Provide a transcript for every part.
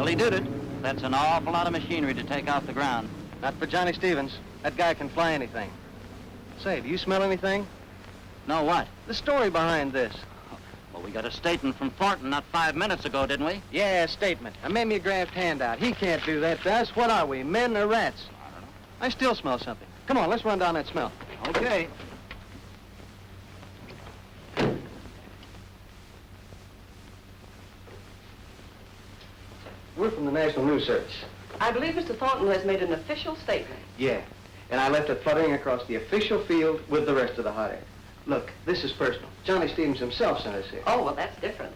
Well, he did it. That's an awful lot of machinery to take off the ground. Not for Johnny Stevens. That guy can fly anything. Say, do you smell anything? No, what? The story behind this. Well, we got a statement from Thornton not 5 minutes ago, didn't we? Yeah, a statement. A mimeographed handout. He can't do that to us. What are we, men or rats? I don't know. I still smell something. Come on, let's run down that smell. Okay. We're from the National News Service. I believe Mr. Thornton has made an official statement. Yeah, and I left it fluttering across the official field with the rest of the hot air. Look, this is personal. Johnny Stevens himself sent us here. Oh, well, that's different.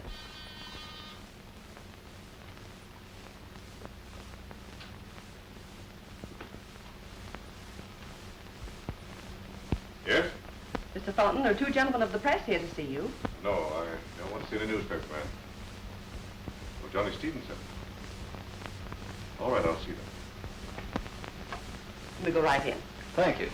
Yes? Mr. Thornton, there are two gentlemen of the press here to see you. No, I don't want to see the newspaper man. Oh, Johnny Stevenson. All right, I'll see them. We go right in. Thank you.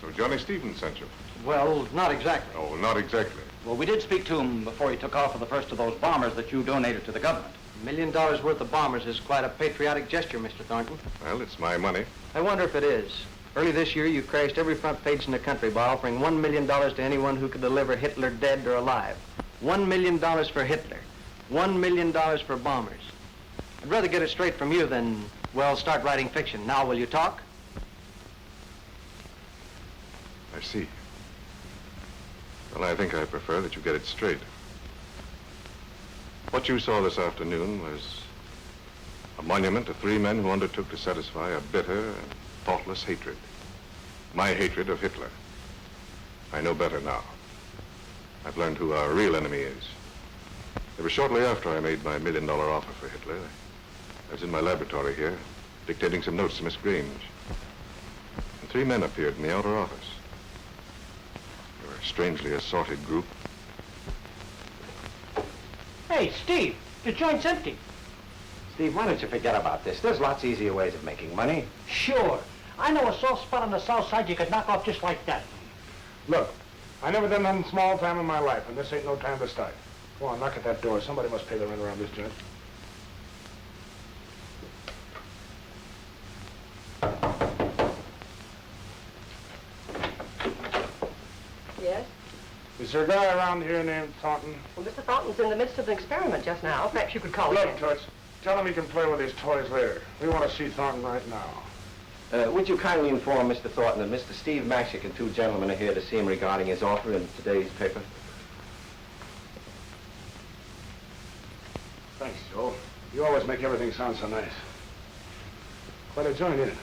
So Johnny Stevens sent you? Well, not exactly. Oh, not exactly. Well, we did speak to him before he took off with the first of those bombers that you donated to the government. $1 million worth of bombers is quite a patriotic gesture, Mr. Thornton. Well, it's my money. I wonder if it is. Early this year, you crashed every front page in the country by offering $1 million to anyone who could deliver Hitler dead or alive. $1 million for Hitler. $1 million for bombers. I'd rather get it straight from you than, well, start writing fiction. Now, will you talk? I see. Well, I think I prefer that you get it straight. What you saw this afternoon was a monument to 3 men who undertook to satisfy a bitter and thoughtless hatred. My hatred of Hitler. I know better now. I've learned who our real enemy is. It was shortly after I made my $1 million offer for Hitler. I was in my laboratory here, dictating some notes to Miss Grange. And 3 men appeared in the outer office. They were a strangely assorted group. Hey, Steve, the joint's empty. Steve, why don't you forget about this? There's lots easier ways of making money. Sure. I know a soft spot on the south side you could knock off just like that. Look, I never done nothing small time in my life, and this ain't no time to start. Go on, knock at that door. Somebody must pay the rent around this joint. Yes? Is there a guy around here named Thornton? Well, Mr. Thornton's in the midst of an experiment just now. Perhaps you could call Look, again. Toots, tell him he can play with his toys later. We want to see Thornton right now. Would you kindly inform Mr. Thornton that Mr. Steve Mashick and 2 gentlemen are here to see him regarding his offer in today's paper? Thanks, Joe. You always make everything sound so nice. Quite a joint, isn't it?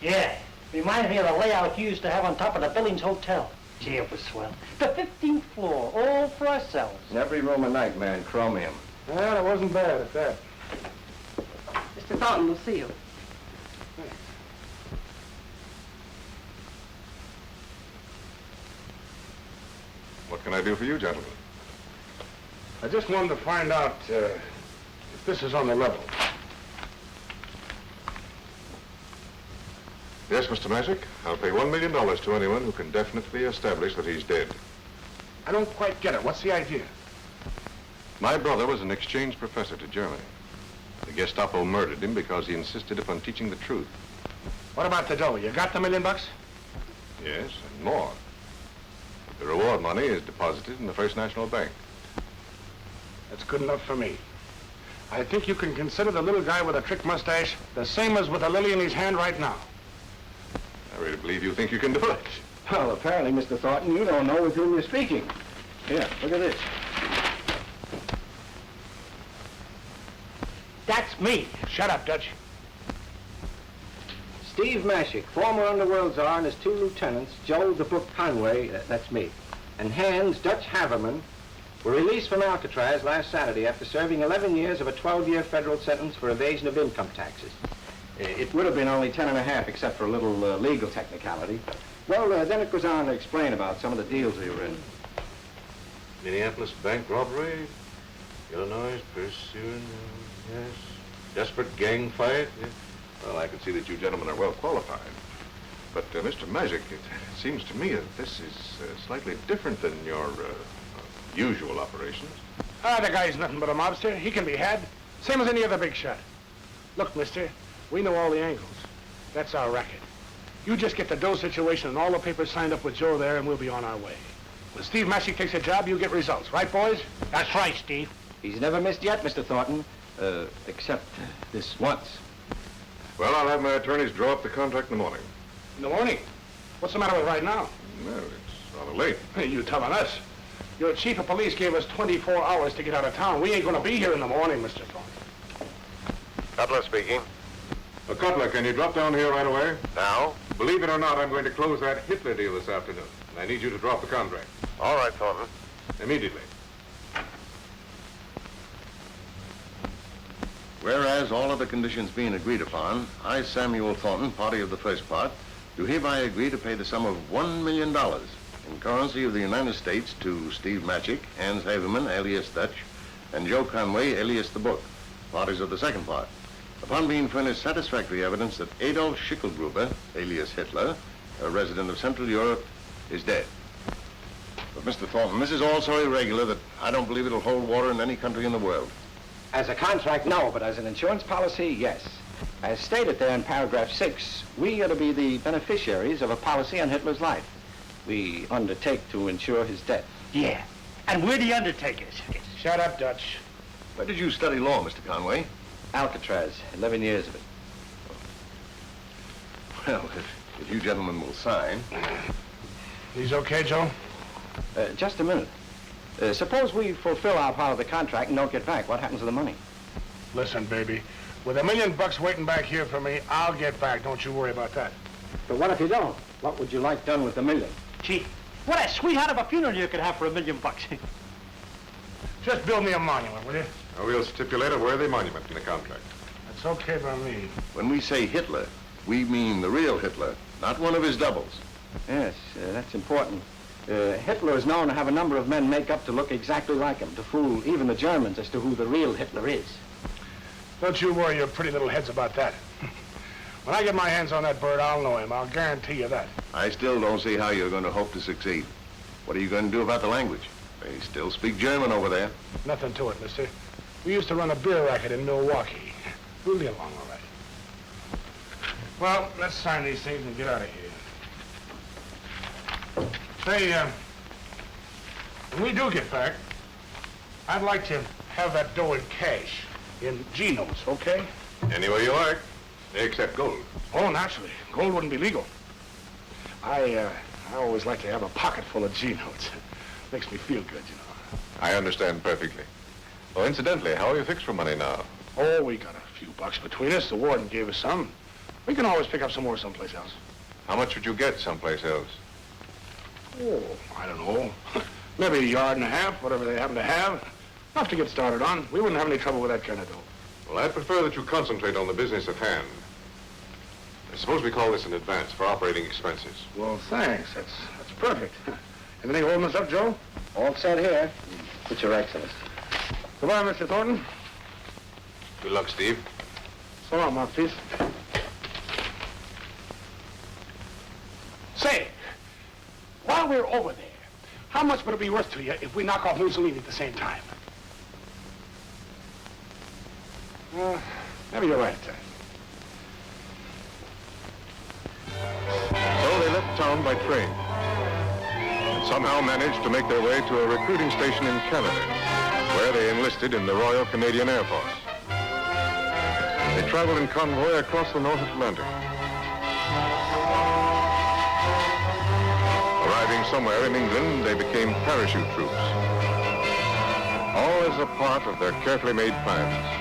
Yeah. Reminds me of the layout you used to have on top of the Billings Hotel. Gee, it was swell. The 15th floor, all for ourselves. Every room a nightmare in chromium. Well, it wasn't bad at that. Mr. Thornton will see you. Thanks. What can I do for you, gentlemen? I just wanted to find out if this is on the level. Yes, Mr. Mashick. I'll pay $1 million to anyone who can definitely establish that he's dead. I don't quite get it. What's the idea? My brother was an exchange professor to Germany. The Gestapo murdered him because he insisted upon teaching the truth. What about the dough? You got the $1 million? Yes, and more. The reward money is deposited in the First National Bank. That's good enough for me. I think you can consider the little guy with a trick mustache the same as with a lily in his hand right now. I really believe you think you can do it. Well, apparently, Mr. Thornton, you don't know with whom you're speaking. Here, look at this. That's me. Shut up, Dutch. Steve Mashick, former underworld czar, and his 2 lieutenants, Joe the Book Conway, that's me, and Hans Dutch Haverman, were released from Alcatraz last Saturday after serving 11 years of a 12-year federal sentence for evasion of income taxes. It would have been only 10 and a half, except for a little legal technicality. Well, then it goes on to explain about some of the deals we were in. Minneapolis bank robbery, Illinois pursuing, yes, desperate gang fight. Yes. Well, I can see that you gentlemen are well qualified. But, Mr. Mashick, it seems to me that this is slightly different than your Usual operations. Ah, the guy's nothing but a mobster. He can be had. Same as any other big shot. Look, mister, we know all the angles. That's our racket. You just get the dough situation and all the papers signed up with Joe there, and we'll be on our way. When Steve Massey takes a job, you get results. Right, boys? That's right, Steve. He's never missed yet, Mr. Thornton, except this once. Well, I'll have my attorneys draw up the contract in the morning. In the morning. What's the matter with right now? Well, it's rather late. Hey, you telling us? Your chief of police gave us 24 hours to get out of town. We ain't gonna be here in the morning, Mr. Thornton. Cutler speaking. Cutler, can you drop down here right away? Now? Believe it or not, I'm going to close that Hitler deal this afternoon. And I need you to drop the contract. All right, Thornton. Immediately. Whereas all other conditions being agreed upon, I, Samuel Thornton, party of the first part, do hereby agree to pay the sum of $1 million in currency of the United States to Steve Matchick, Hans Haverman, alias Dutch, and Joe Conway, alias The Book, parties of the second part, upon being furnished satisfactory evidence that Adolf Schicklgruber, alias Hitler, a resident of Central Europe, is dead. But, Mr. Thornton, this is all so irregular that I don't believe it'll hold water in any country in the world. As a contract, no, but as an insurance policy, yes. As stated there in paragraph 6, we are to be the beneficiaries of a policy on Hitler's life. We undertake to insure his death. Yeah. And we're the undertakers. Shut up, Dutch. Where did you study law, Mr. Conway? Alcatraz, 11 years of it. Well, if you gentlemen will sign. He's okay, Joe? Just a minute. Suppose we fulfill our part of the contract and don't get back. What happens to the money? Listen, baby. With $1 million waiting back here for me, I'll get back. Don't you worry about that. But what if you don't? What would you like done with the $1 million? Gee, what a sweetheart of a funeral you could have for $1 million. Just build me a monument, will you? We'll stipulate a worthy monument in the contract. That's okay by me. When we say Hitler, we mean the real Hitler, not one of his doubles. Yes, that's important. Hitler is known to have a number of men make up to look exactly like him, to fool even the Germans as to who the real Hitler is. Don't you worry your pretty little heads about that. When I get my hands on that bird, I'll know him. I'll guarantee you that. I still don't see how you're going to hope to succeed. What are you going to do about the language? They still speak German over there. Nothing to it, mister. We used to run a beer racket in Milwaukee. We'll get along all right. Well, let's sign these things and get out of here. Say, when we do get back, I'd like to have that dough in cash, in G-notes, okay? Any way you like, except gold. Oh, naturally. Gold wouldn't be legal. I always like to have a pocket full of G-notes. Makes me feel good, you know. I understand perfectly. Oh, incidentally, how are you fixed for money now? Oh, we got a few bucks between us. The warden gave us some. We can always pick up some more someplace else. How much would you get someplace else? Oh, I don't know. Maybe a yard and a half, whatever they happen to have. Enough to get started on. We wouldn't have any trouble with that kind of dough. Well, I prefer that you concentrate on the business at hand. Suppose we call this an advance for operating expenses. Well, thanks. That's perfect. Anything holding us up, Joe? All set here. But Your Excellency. Goodbye, Mr. Thornton. Good luck, Steve. So long, Mouthpiece. Say, while we're over there, how much would it be worth to you if we knock off Mussolini at the same time? Maybe you're right. So they left town by train and somehow managed to make their way to a recruiting station in Canada, where they enlisted in the Royal Canadian Air Force. They traveled in convoy across the North Atlantic. Arriving somewhere in England, they became parachute troops. All as a part of their carefully made plans.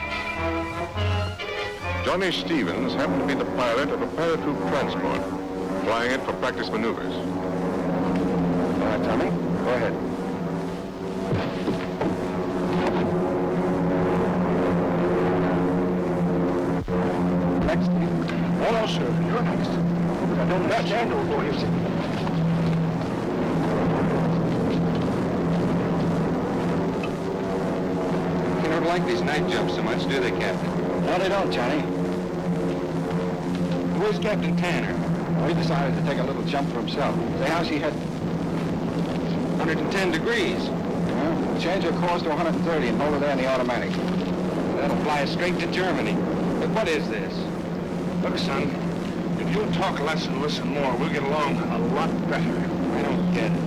Johnny Stevens happened to be the pilot of a paratroop transport, flying it for practice maneuvers. All right, Tommy, go ahead. Next, Steve. Oh, no, sir. You're next. I don't understand no boys. They don't like these night jumps so much, do they, Captain? No, they don't, Johnny. Where's Captain Tanner? Well, he decided to take a little jump for himself. Say, how's he heading? 110 degrees. huh? Change your course to 130 and hold it there in the automatic. That'll fly us straight to Germany. But what is this? Look, son, if you talk less and listen more, we'll get along a lot better. I don't get it.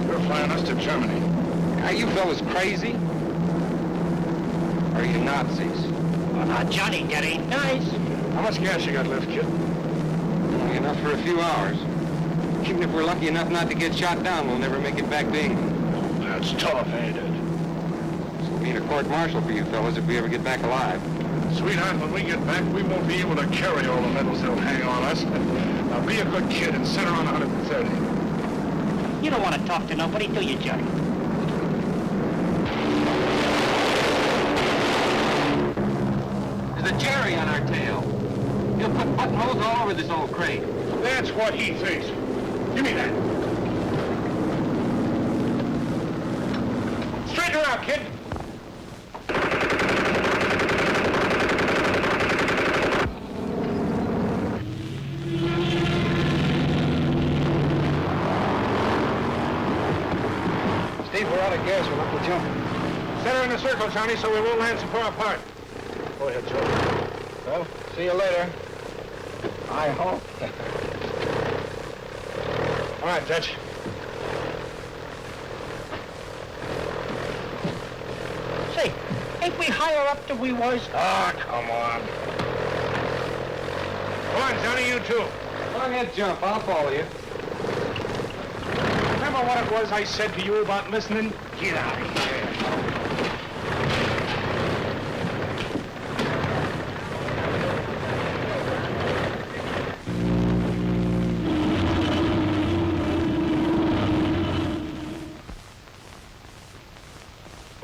You're flying us to Germany. Are you fellas crazy? Or are you Nazis? Well, now, Johnny, that ain't nice. How much gas you got left, kid? Only enough for a few hours. Even if we're lucky enough not to get shot down, we'll never make it back to England. That's tough, ain't it? This will mean a court-martial for you fellas if we ever get back alive. Sweetheart, when we get back, we won't be able to carry all the medals they'll hang on us. Now, be a good kid and sit around 130. You don't want to talk to nobody, do you, Johnny? There's a Jerry on our tail. He'll put buttonholes all over this old crate. That's what he thinks. Give me that. Straighten her out, kid. Steve, we're out of gas. We'll have to jump. Set her in a circle, Johnny, so we won't land so far apart. Go ahead, Joe. Well, see you later. I hope. All right, Dutch. Say, ain't we higher up than we was? Ah, come on. Come on, Johnny, you too. Go ahead, jump. I'll follow you. Remember what it was I said to you about listening? Get out of here.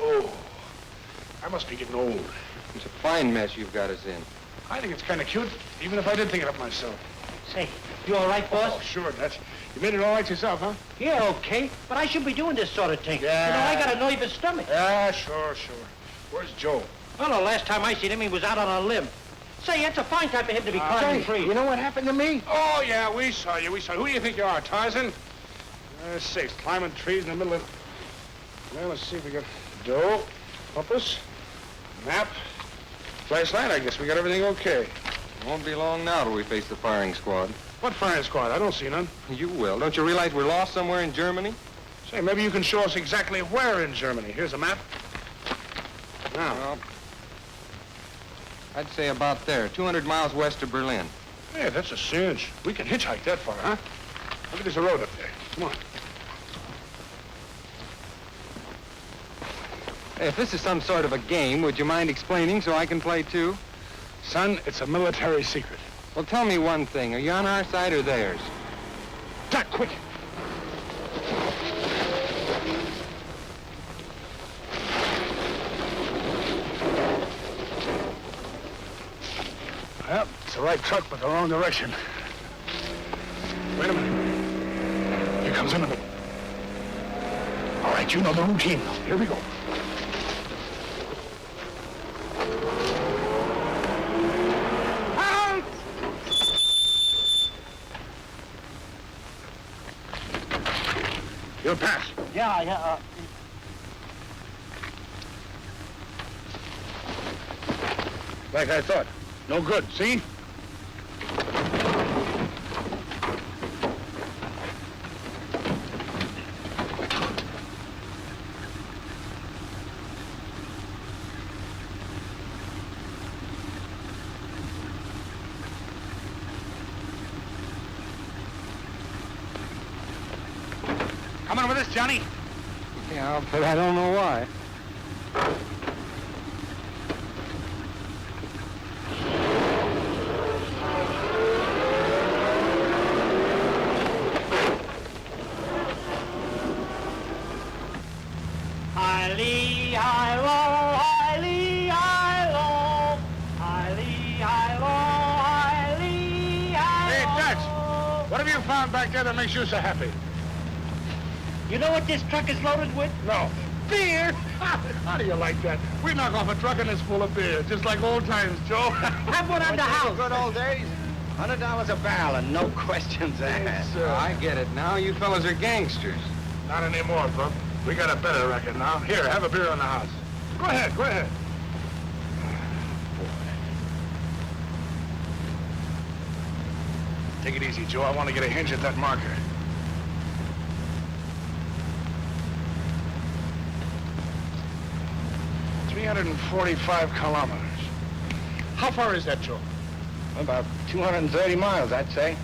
Oh, I must be getting old. It's a fine mess you've got us in. I think it's kind of cute, even if I did think it up myself. Say, you all right, boss? Oh, sure, Dutch. You made it all right yourself, huh? Yeah, okay. But I shouldn't be doing this sort of thing. Yeah. You know, I got a nervous stomach. Yeah, sure. Where's Joe? Well, the last time I seen him, he was out on a limb. Say, it's a fine time for him to be climbing trees. You know what happened to me? Oh, yeah, we saw you. Who do you think you are, Tarzan? Sakes, climbing trees in the middle of... Well, let's see if we got dough, compass, map, flashlight. I guess we got everything okay. It won't be long now till we face the firing squad. What firing squad? I don't see none. You will. Don't you realize we're lost somewhere in Germany? Say, maybe you can show us exactly where in Germany. Here's a map. Now, Well, I'd say about there, 200 miles west of Berlin. hey, that's a cinch. We can hitchhike that far, huh? Look, there's a road up there. Come on. Hey, if this is some sort of a game, would you mind explaining so I can play too? Son, it's a military secret. Well, tell me one thing. Are you on our side or theirs? Duck, quick. Well, it's the right truck, but the wrong direction. Wait a minute. Here comes another. All right, you know the routine. Here we go. Halt! You'll pass. Yeah. Like I thought. No good, see? Coming with us, Johnny? Yeah, but I don't know why. Hi-lee, hi-lo, hi-lee, hi-lo. Hi-lee, hi-lo, hi-lee, hi-lo. Hey, Dutch, what have you found back there that makes you so happy? You know what this truck is loaded with? No. Beer? How do you like that? We knock off a truck and it's full of beer, just like old times, Joe. Have one on the house. Good old days. $100 a barrel and no questions asked. I get it now. You fellas are gangsters. Not anymore, bub. We got a better record now. Here, have a beer in the house. Go ahead, go ahead. Take it easy, Joe. I want to get a hinge at that marker. "345 kilometers. How far is that, Joe? About 230 miles, I'd say.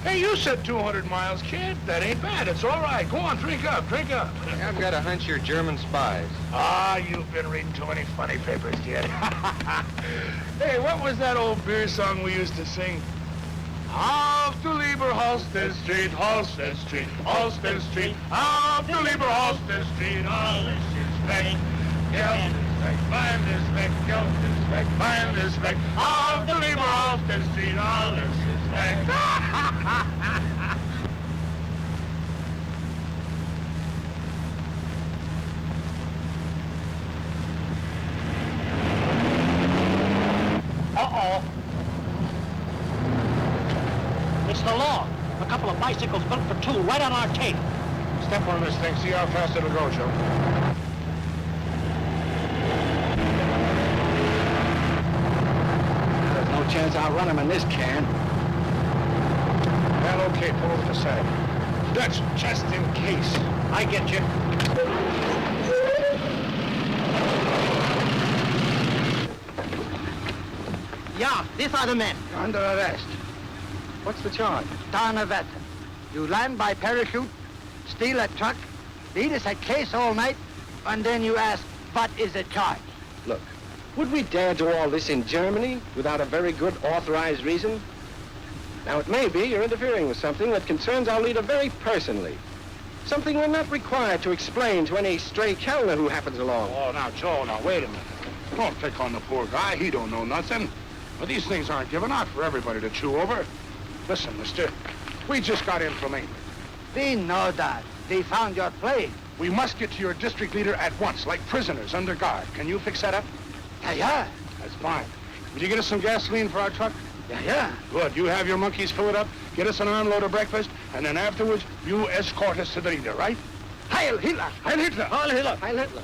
Hey, you said 200 miles, kid. That ain't bad. It's all right. Go on, drink up, drink up. I've got a hunch you're German spies. Ah, you've been reading too many funny papers, kid. Hey, what was that old beer song we used to sing? Auf du lieber Holstein Street, Holstein Street, Holstein Street. Auf du lieber Holstein Street, alles ist weg. Geld ist weg, Wein ist weg, Geld ist weg, Wein ist weg. Auf du lieber Holstein Street, alles ist weg. Uh-oh. It's the law. A couple of bicycles built for two right on our tape. Step on this thing, see how fast it'll go, Joe. There's no chance I'll run him in this can. Well, okay, pull over the side. Dutch, just in case. I get you. Yeah, these are the men. You're under arrest. What's the charge? Donnerwetter. You land by parachute, steal a truck, beat us at case all night, and then you ask, what is the charge? Look, would we dare do all this in Germany without a very good authorized reason? Now, it may be you're interfering with something that concerns our leader very personally. Something we're not required to explain to any stray Kellner who happens along. Oh, now, Joe, now, wait a minute. Don't pick on the poor guy. He don't know nothing. But these things aren't given out for everybody to chew over. Listen, mister, we just got in from England. We know that. They found your plane. We must get to your district leader at once, like prisoners under guard. Can you fix that up? Yeah. That's fine. Will you get us some gasoline for our truck? Yeah. Good. You have your monkeys fill it up, get us an armload of breakfast, and then afterwards, you escort us to the leader, right? Heil Hitler! Heil Hitler! Heil Hitler! Heil Hitler.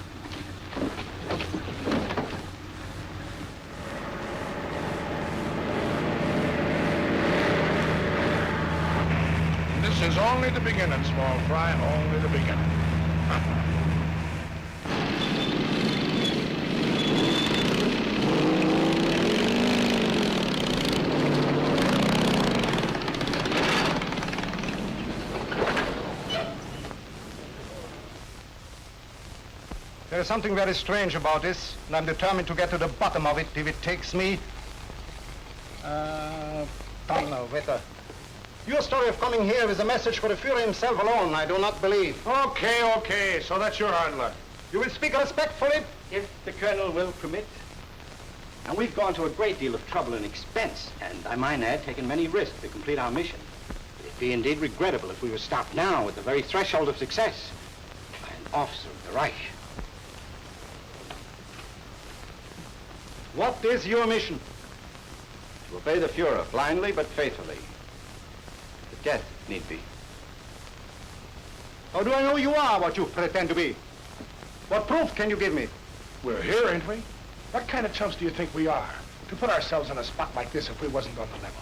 This is only the beginning, small fry, only the beginning. There is something very strange about this, and I'm determined to get to the bottom of it if it takes me... Donnerwetter. Your story of coming here is a message for the Führer himself alone, I do not believe. Okay, so that's your hard luck. You will speak respectfully? If the Colonel will permit. And we've gone to a great deal of trouble and expense, and I might add, taken many risks to complete our mission. It'd be indeed regrettable if we were stopped now at the very threshold of success by an officer of the Reich. What is your mission? To obey the Führer blindly but faithfully. To death, if need be. How do I know you are what you pretend to be? What proof can you give me? We're here, ain't we? What kind of chumps do you think we are to put ourselves in a spot like this if we wasn't on the level?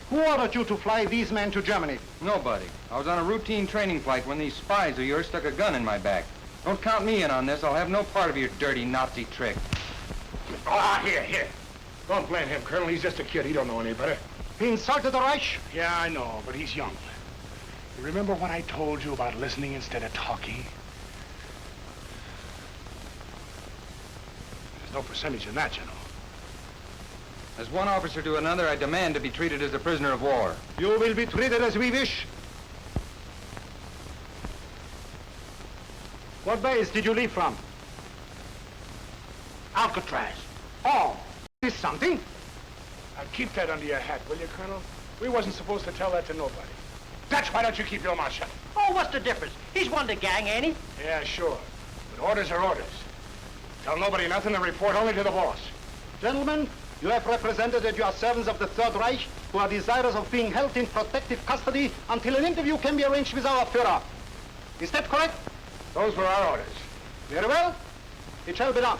Who ordered you to fly these men to Germany? Nobody. I was on a routine training flight when these spies of yours stuck a gun in my back. Don't count me in on this. I'll have no part of your dirty Nazi trick. Ah, here. Don't blame him, Colonel. He's just a kid. He don't know any better. He insulted the Reich? Yeah, I know, but he's young. You remember what I told you about listening instead of talking? There's no percentage in that, you know. As one officer to another, I demand to be treated as a prisoner of war. You will be treated as we wish. What base did you leave from? Alcatraz. Oh, is something? Now keep that under your hat, will you, Colonel? We wasn't supposed to tell that to nobody. Dutch, why don't you keep your mouth shut? Oh, what's the difference? He's one of the gang, ain't he? Yeah, sure. But orders are orders. Tell nobody nothing and report only to the boss. Gentlemen, You have represented that you are servants of the Third Reich who are desirous of being held in protective custody until an interview can be arranged with our Führer. Is that correct? Those were our orders. Very well. It shall be done.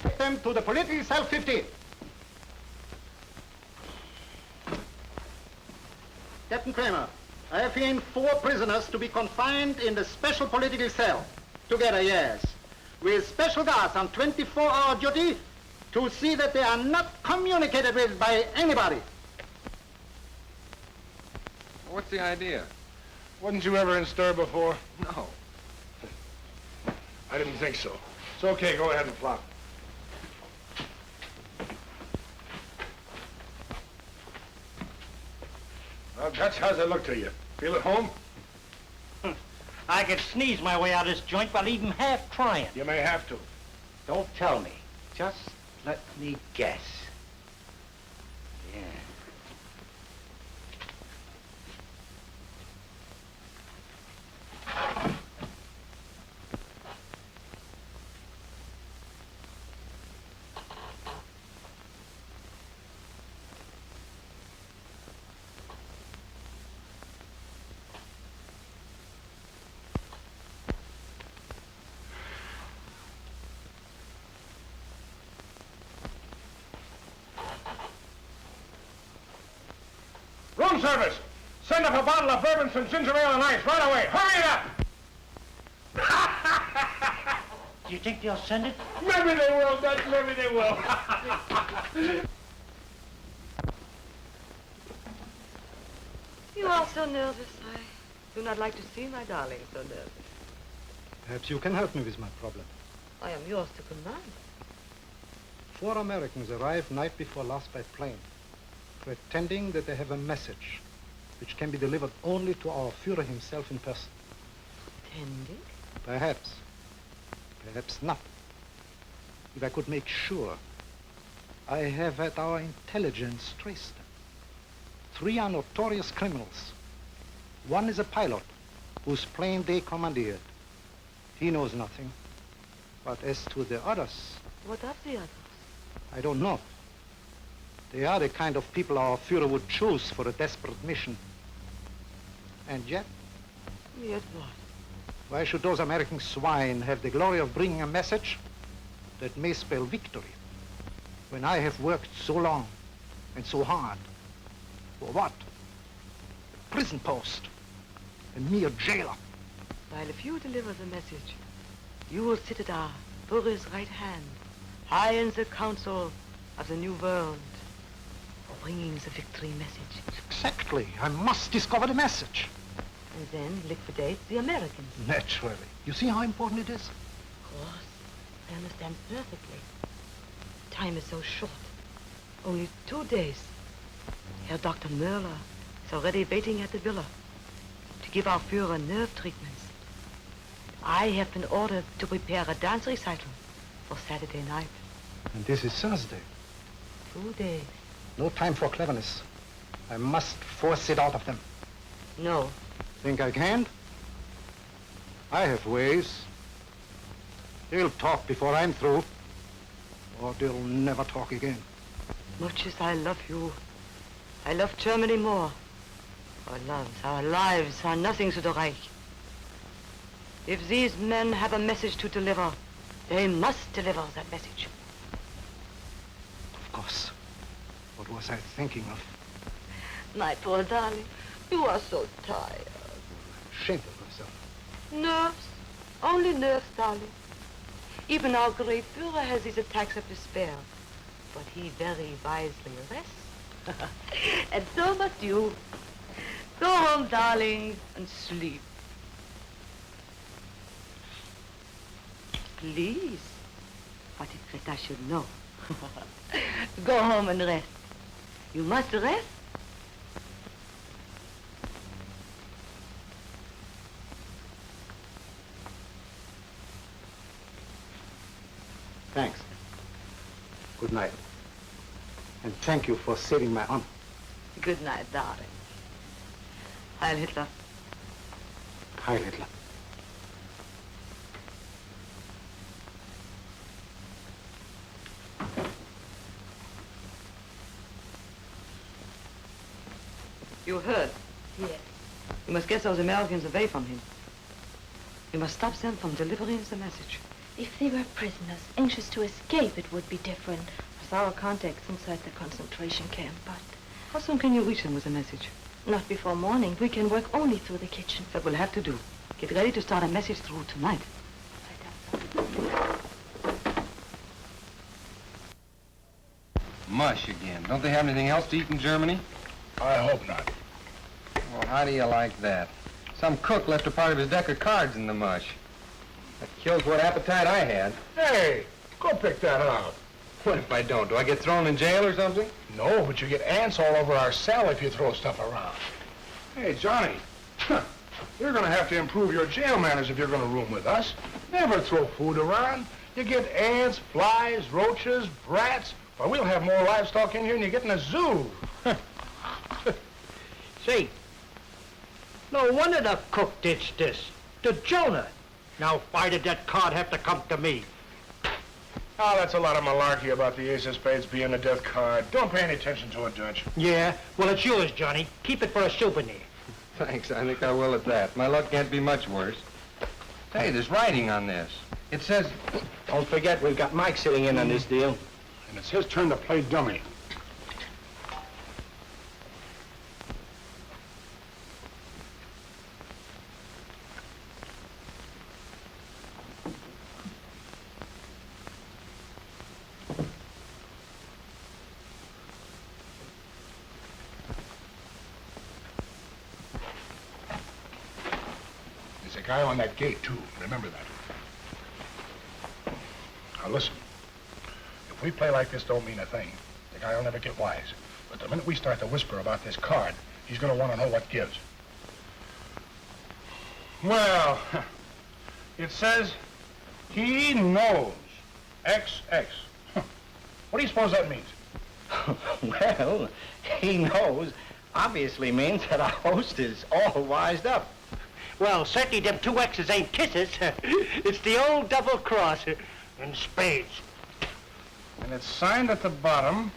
Take them to the political cell 15. Captain Kramer, I have here 4 prisoners to be confined in the special political cell. Together, yes. With special guards on 24-hour duty to see that they are not communicated with by anybody. What's the idea? Wasn't you ever in stir before? No. I didn't think so. It's okay, go ahead and flop. Well, Dutch, how's it look to you? Feel at home? I could sneeze my way out of this joint while even half trying. You may have to. Don't tell me. Just let me guess. Yeah. Room service! Send up a bottle of bourbon, some ginger ale and ice right away. Hurry it up! Do you think they'll send it? Maybe they will, Dutch, maybe they will. You are so nervous. I do not like to see my darling so nervous. Perhaps you can help me with my problem. I am yours to command. 4 Americans arrived night before last by plane, pretending that they have a message which can be delivered only to our Führer himself in person. Pretending? Perhaps. Perhaps not. If I could make sure, I have had our intelligence trace them. 3 are notorious criminals. One is a pilot whose plane they commandeered. He knows nothing. But as to the others, What of the others? I don't know. They are the kind of people our Führer would choose for a desperate mission. And yet, Yet what? why should those American swine have the glory of bringing a message that may spell victory when I have worked so long and so hard? For what? A prison post. A mere jailer. While if you deliver the message, you will sit at our Führer's right hand, high in the council of the new world, bringing the victory message. Exactly. I must discover the message. And then liquidate the Americans. Naturally. You see how important it is? Of course. I understand perfectly. Time is so short. Only 2 days. Herr Dr. Möller is already waiting at the villa to give our Führer nerve treatments. I have been ordered to prepare a dance recital for Saturday night. And this is Thursday. 2 days. No time for cleverness. I must force it out of them. No. Think I can? I have ways. They'll talk before I'm through, or they'll never talk again. Much as I love you, I love Germany more. Our loves, our lives are nothing to the Reich. If these men have a message to deliver, they must deliver that message. Of course. What was I thinking of? My poor darling, you are so tired. Ashamed of myself. Nerves. Only nerves, darling. Even our great Führer has his attacks of despair. But he very wisely rests. And so must you. Go home, darling, and sleep. Please. What is that I should know? Go home and rest. You must rest. Thanks. Good night. And thank you for saving my honor. Good night, darling. Heil Hitler. Heil Hitler. You heard? Yes. You must get those Americans away from him. You must stop them from delivering the message. If they were prisoners, anxious to escape, it would be different. With our contacts inside the concentration camp, but How soon can you reach them with the message? not before morning. We can work only through the kitchen. That will have to do. Get ready to start a message through tonight. Mush again. Don't they have anything else to eat in Germany? I hope not. Well, how do you like that? Some cook left a part of his deck of cards in the mush. That kills what appetite I had. Hey, go pick that up. What if I don't? Do I get thrown in jail or something? No, but you get ants all over our cell if you throw stuff around. Hey, Johnny, you're going to have to improve your jail manners if you're going to room with us. Never throw food around. You get ants, flies, roaches, rats. Well, we'll have more livestock in here than you get in a zoo. Say, no wonder the cook ditched this. To Jonah. Now, why did that card have to come to me? Oh, that's a lot of malarkey about the ace of spades being a death card. Don't pay any attention to it, Dutch. Yeah, well, it's yours, Johnny. Keep it for a souvenir. Thanks, I think I will at that. My luck can't be much worse. Hey, there's writing on this. It says... Don't forget, we've got Mike sitting in on this deal. And it's his turn to play dummy. There's a guy on that gate, too. Remember that. Now, listen. If we play like this don't mean a thing, the guy will never get wise. But the minute we start to whisper about this card, he's going to want to know what gives. Well, it says he knows. XX. What do you suppose that means? Well, he knows obviously means that our host is all wised up. Well, certainly them two X's ain't kisses. It's the old double cross in spades. And it's signed at the bottom,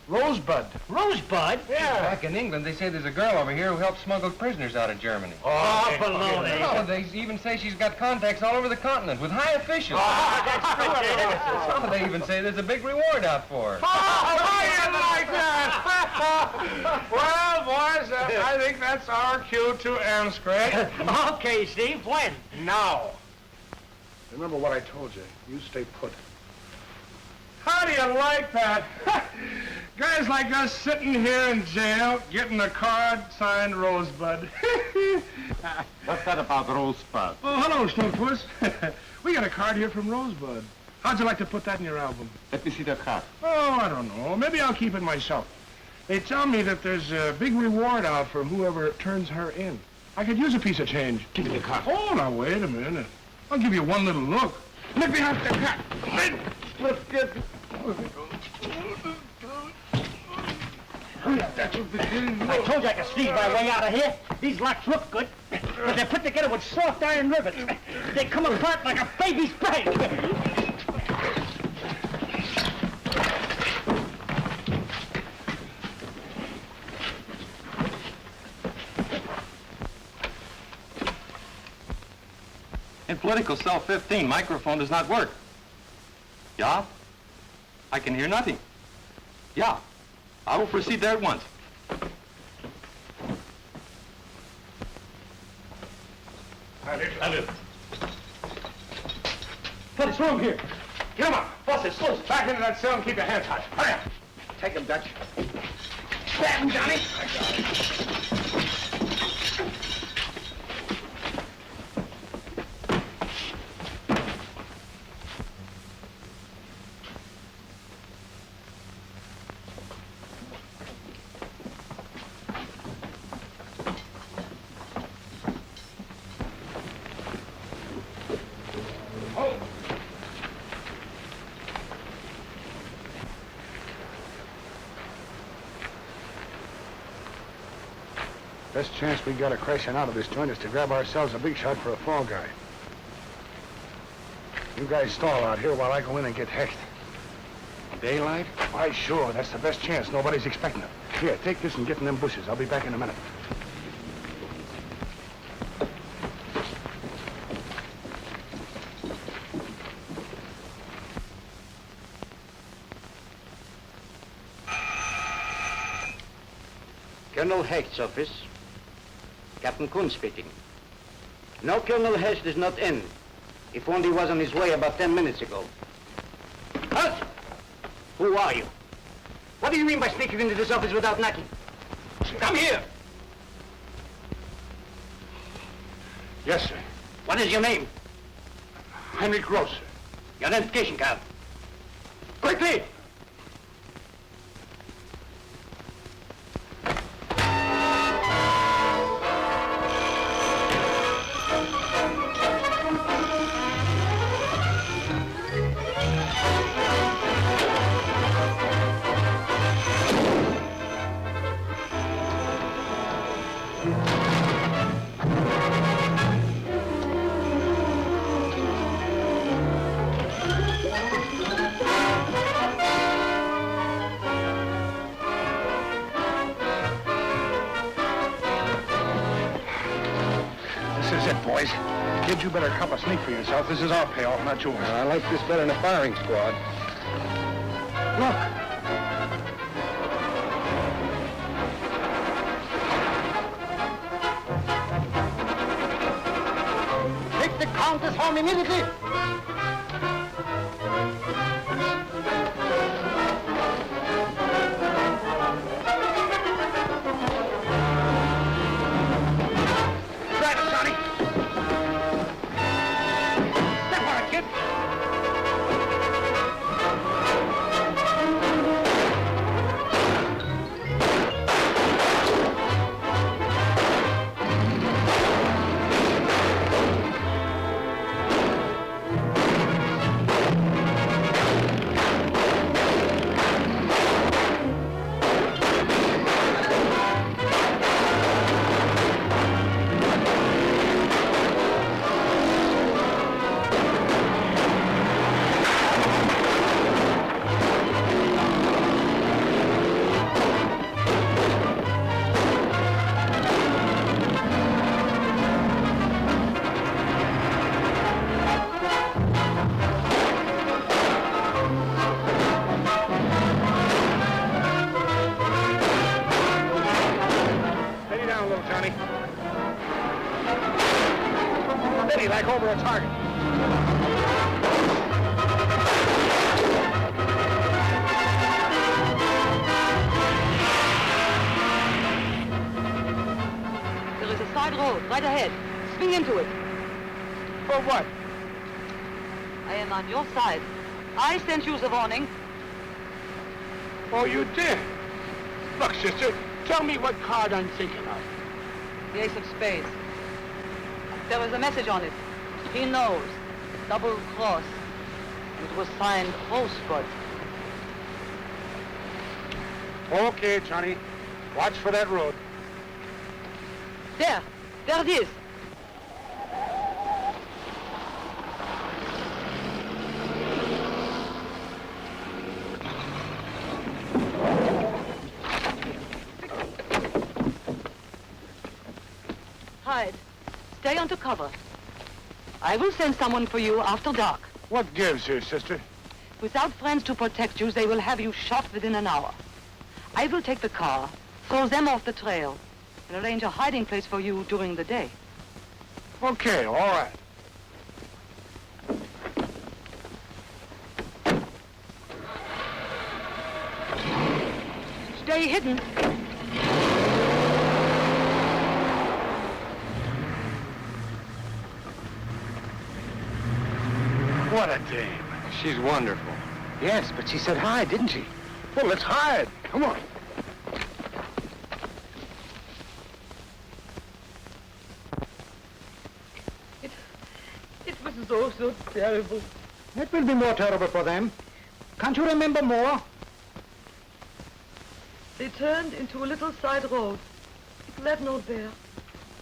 Rosebud. Rosebud? Yeah. Back in England, they say there's a girl over here who helps smuggle prisoners out of Germany. Oh, baloney. Oh, they even say she's got contacts all over the continent with high officials. Oh, they even say there's a big reward out for her. I like that! Well, boys, I think that's our cue to end, Scrape. Okay, Steve, when? Now. Remember what I told you. You stay put. How do you like that? Guys like us sitting here in jail, getting a card signed Rosebud. What's that about Rosebud? Oh, hello, Snookpuss. We got a card here from Rosebud. How'd you like to put that in your album? Let me see the card. Oh, I don't know. Maybe I'll keep it myself. They tell me that there's a big reward out for whoever turns her in. I could use a piece of change. Give me the card. Oh, now, wait a minute. I'll give you one little look. Let me have the card. Look at... I told you I could sneeze my way out of here. These locks look good, but they're put together with soft iron rivets. They come apart like a baby's bank. In political cell 15, microphone does not work. Yeah? I can hear nothing. Yeah. I will proceed there at once. What is wrong here? Get him up. Boss it, close. Back into that cell and keep your hands hot. Hurry up. Take him, Dutch. Grab him, Johnny. Best chance we got of crashing out of this joint is to grab ourselves a big shot for a fall guy. You guys stall out here while I go in and get hexed. Daylight? Why, sure. That's the best chance. Nobody's expecting it. Here, take this and get in them bushes. I'll be back in a minute. Colonel Hecht's office. Captain Kuhn speaking. No, Colonel Hecht is not in. He phoned he was on his way about 10 minutes ago. Halt! Who are you? What do you mean by sneaking into this office without knocking? Come here! Yes, sir. What is your name? Heinrich Gross, sir. Your identification card. Quickly! This is it, boys. Kid, you better cop a sneak for yourself. This is our payoff, not yours. I like this better than a firing squad. Look. Take the Countess home immediately. Grab it, Johnny. Step on it, kid. Steady down, little Johnny. Steady, like over a target. There is a side road right ahead. Swing into it. For what? I am on your side. I sent you the warning. Oh, you did? Look, sister, tell me what card I'm thinking of. The ace of spades. There was a message on it. He knows. Double cross. It was signed Rosebud. Okay, Johnny. Watch for that road. There. There it is. Hide. Stay under cover. I will send someone for you after dark. What gives here, sister? Without friends to protect you, they will have you shot within an hour. I will take the car, throw them off the trail, and arrange a hiding place for you during the day. Okay, all right. Stay hidden. What a dame. She's wonderful. Yes, but she said hide, didn't she? Well, let's hide. Come on. It was so terrible. It will be more terrible for them. Can't you remember more? They turned into a little side road. It led nowhere.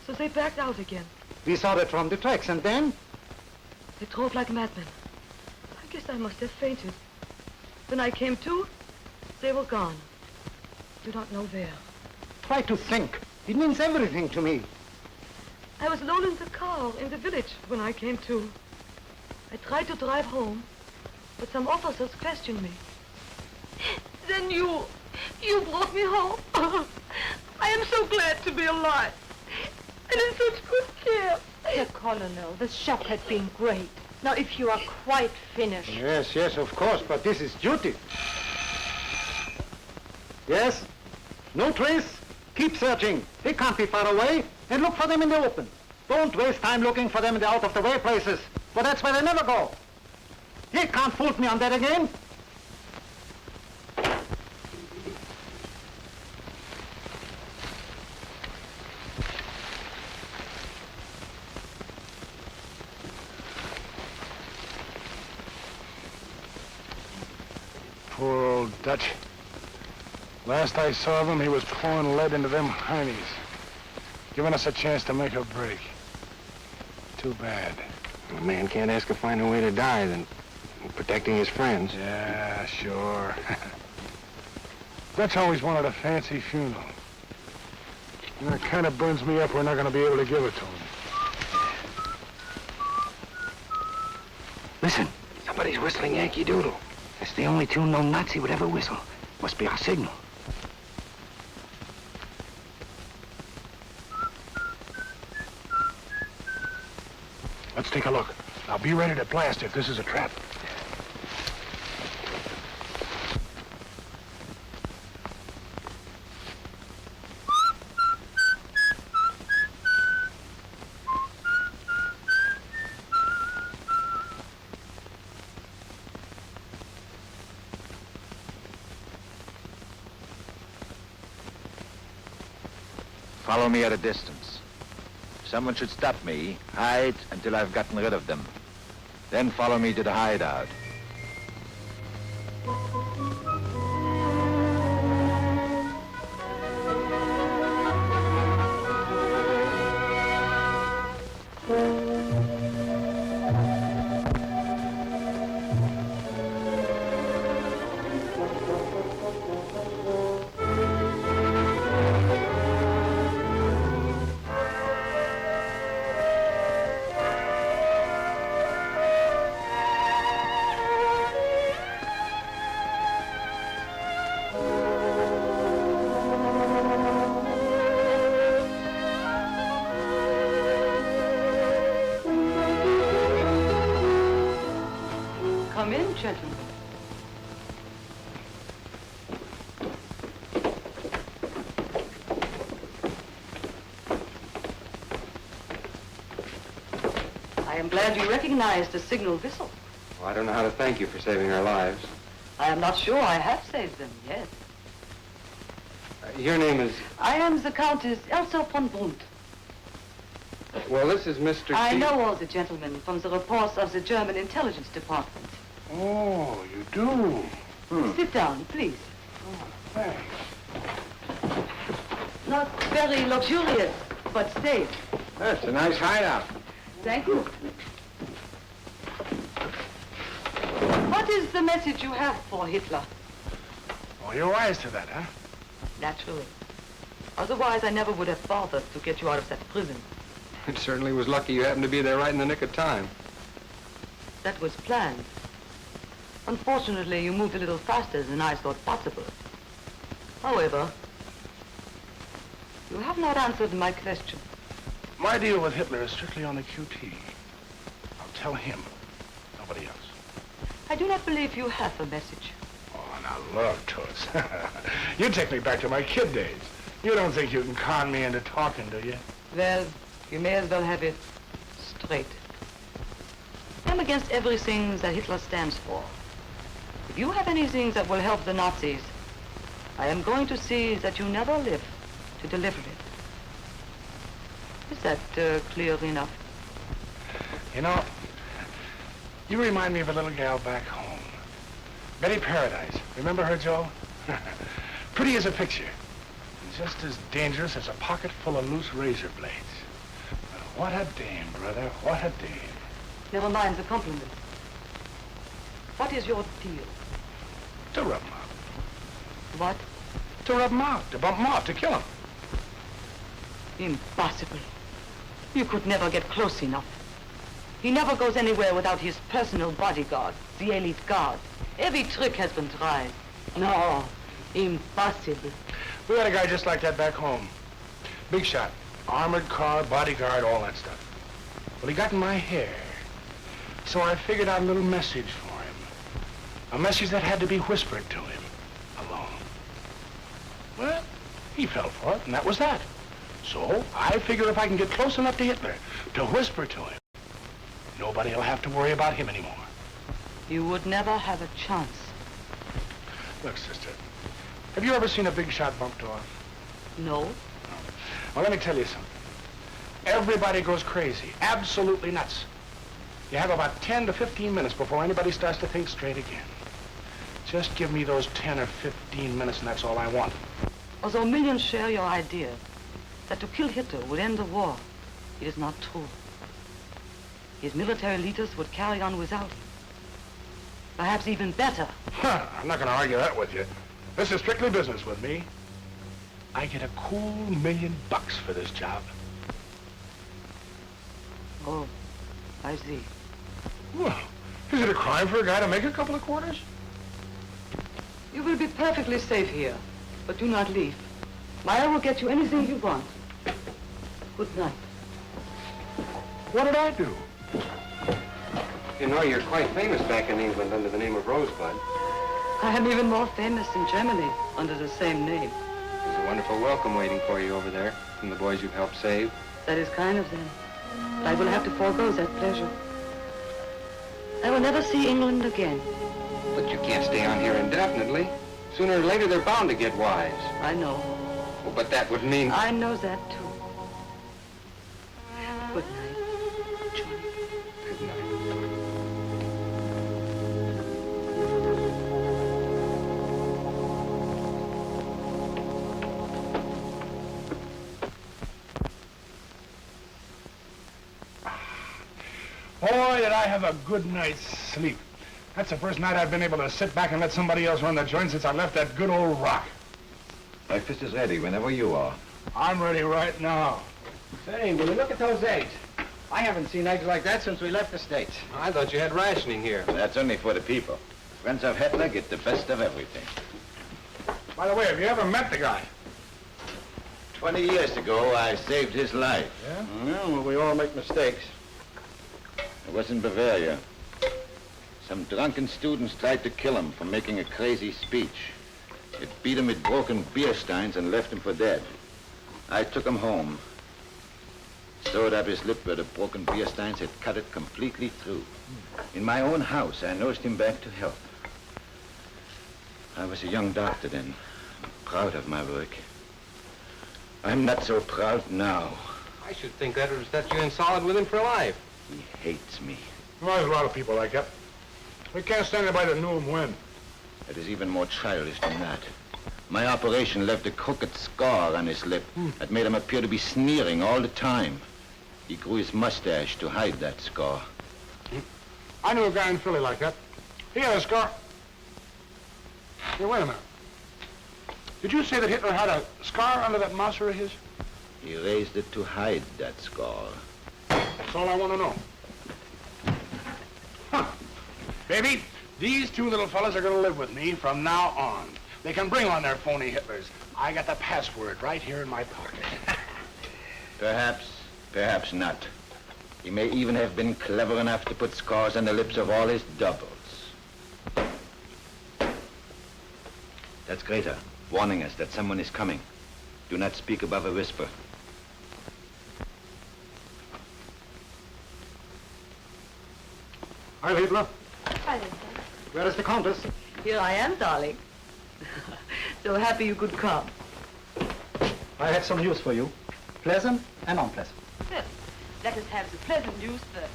So they backed out again. We saw it from the tracks, and then? They drove like madmen. I guess I must have fainted. When I came to, they were gone. do not know where. Try to think. It means everything to me. I was alone in the car in the village when I came to. I tried to drive home, but some officers questioned me. Then you brought me home. I am so glad to be alive. And in such good care. Herr Colonel, the shock had been great. Now, if you are quite finished... Yes, yes, of course, but this is duty. Yes? No trace? Keep searching. They can't be far away. And look for them in the open. Don't waste time looking for them in the out-of-the-way places, for that's where they never go. You can't fool me on that again. Poor old Dutch. Last I saw of him, he was pouring lead into them heinies, giving us a chance to make a break. Too bad. A man can't ask a finer way to die than protecting his friends. Yeah, sure. Dutch always wanted a fancy funeral. And it kind of burns me up we're not going to be able to give it to him. Listen, somebody's whistling Yankee Doodle. It's the only tune no Nazi would ever whistle. Must be our signal. Let's take a look. Now be ready to blast if this is a trap. Follow me at a distance. Someone should stop me, hide until I've gotten rid of them. Then follow me to the hideout. Come in, gentlemen. I am glad you recognize the signal whistle. Well, I don't know how to thank you for saving our lives. I am not sure I have saved them yet. Your name is... I am the Countess Elsa von Brunt. Well, this is Mr. I Steve- know all the gentlemen from the reports of the German intelligence department. Oh, you do? Sit down, please. Thanks. Not very luxurious, but safe. That's a nice hideout. Thank you. What is the message you have for Hitler? Oh, you're wise to that, huh? Naturally. Otherwise, I never would have bothered to get you out of that prison. It certainly was lucky you happened to be there right in the nick of time. That was planned. Unfortunately, you moved a little faster than I thought possible. However, you have not answered my question. My deal with Hitler is strictly on the QT. I'll tell him, nobody else. I do not believe you have a message. Oh, now look, Toots. You take me back to my kid days. You don't think you can con me into talking, do you? Well, you may as well have it straight. I'm against everything that Hitler stands for. If you have anything that will help the Nazis, I am going to see that you never live to deliver it. Is that clear enough? You know, you remind me of a little gal back home. Betty Paradise. Remember her, Joe? Pretty as a picture. And just as dangerous as a pocket full of loose razor blades. But what a dame, brother. What a dame. Never mind the compliments. What is your deal? To rub 'em up. What? To rub him out, to bump him off, to kill him. Impossible. You could never get close enough. He never goes anywhere without his personal bodyguard, the elite guard. Every trick has been tried. No, impossible. We had a guy just like that back home. Big shot. Armored car, bodyguard, all that stuff. Well, he got in my hair. So I figured out a little message for him. A message that had to be whispered to him. Alone. Well, he fell for it, and that was that. So I figure if I can get close enough to Hitler to whisper to him, nobody will have to worry about him anymore. You would never have a chance. Look, sister, have you ever seen a big shot bumped off? No? Well, let me tell you something. Everybody goes crazy, absolutely nuts. You have about 10 to 15 minutes before anybody starts to think straight again. Just give me those 10 or 15 minutes and that's all I want. Although millions share your idea that to kill Hitler would end the war, it is not true. His military leaders would carry on without him. Perhaps even better. I'm not going to argue that with you. This is strictly business with me. I get a cool $1 million for this job. Oh, I see. Well, is it a crime for a guy to make a couple of quarters? You will be perfectly safe here, but do not leave. Meyer will get you anything you want. Good night. What did I do? You know, you're quite famous back in England under the name of Rosebud. I am even more famous in Germany under the same name. There's a wonderful welcome waiting for you over there from the boys you've helped save. That is kind of them. But I will have to forego that pleasure. I will never see England again. But you can't stay on here indefinitely. Sooner or later, they're bound to get wise. I know. Well, but that would mean... I know that, too. Good night, Johnny. Good night. Boy, did I have a good night's sleep. That's the first night I've been able to sit back and let somebody else run the joint since I left that good old rock. Breakfast is ready whenever you are. I'm ready right now. Say, will you look at those eggs? I haven't seen eggs like that since we left the States. I thought you had rationing here. That's only for the people. Friends of Hitler get the best of everything. By the way, have you ever met the guy? 20 years ago, I saved his life. Yeah? Yeah, well, we all make mistakes. It was in Bavaria. Some drunken students tried to kill him for making a crazy speech. It beat him with broken beer steins and left him for dead. I took him home. Sewed up his lip where the broken beer steins had cut it completely through. In my own house, I nursed him back to health. I was a young doctor then, proud of my work. I'm not so proud now. I should think that would set you in solid with him for life. He hates me. Well, there's a lot of people like that. We can't stand anybody that knew him when. It is even more childish than that. My operation left a crooked scar on his lip that made him appear to be sneering all the time. He grew his mustache to hide that scar. I knew a guy in Philly like that. He had a scar. Hey, wait a minute. Did you say that Hitler had a scar under that mouser of his? He raised it to hide that scar. That's all I want to know. Huh. Baby, these two little fellas are going to live with me from now on. They can bring on their phony Hitlers. I got the password right here in my pocket. Perhaps not. He may even have been clever enough to put scars on the lips of all his doubles. That's Greta, warning us that someone is coming. Do not speak above a whisper. Hi, Hitler. Hi, Vincent. Where is the Countess? Here I am, darling. So happy you could come. I have some news for you. Pleasant and unpleasant. Well, let us have the pleasant news first.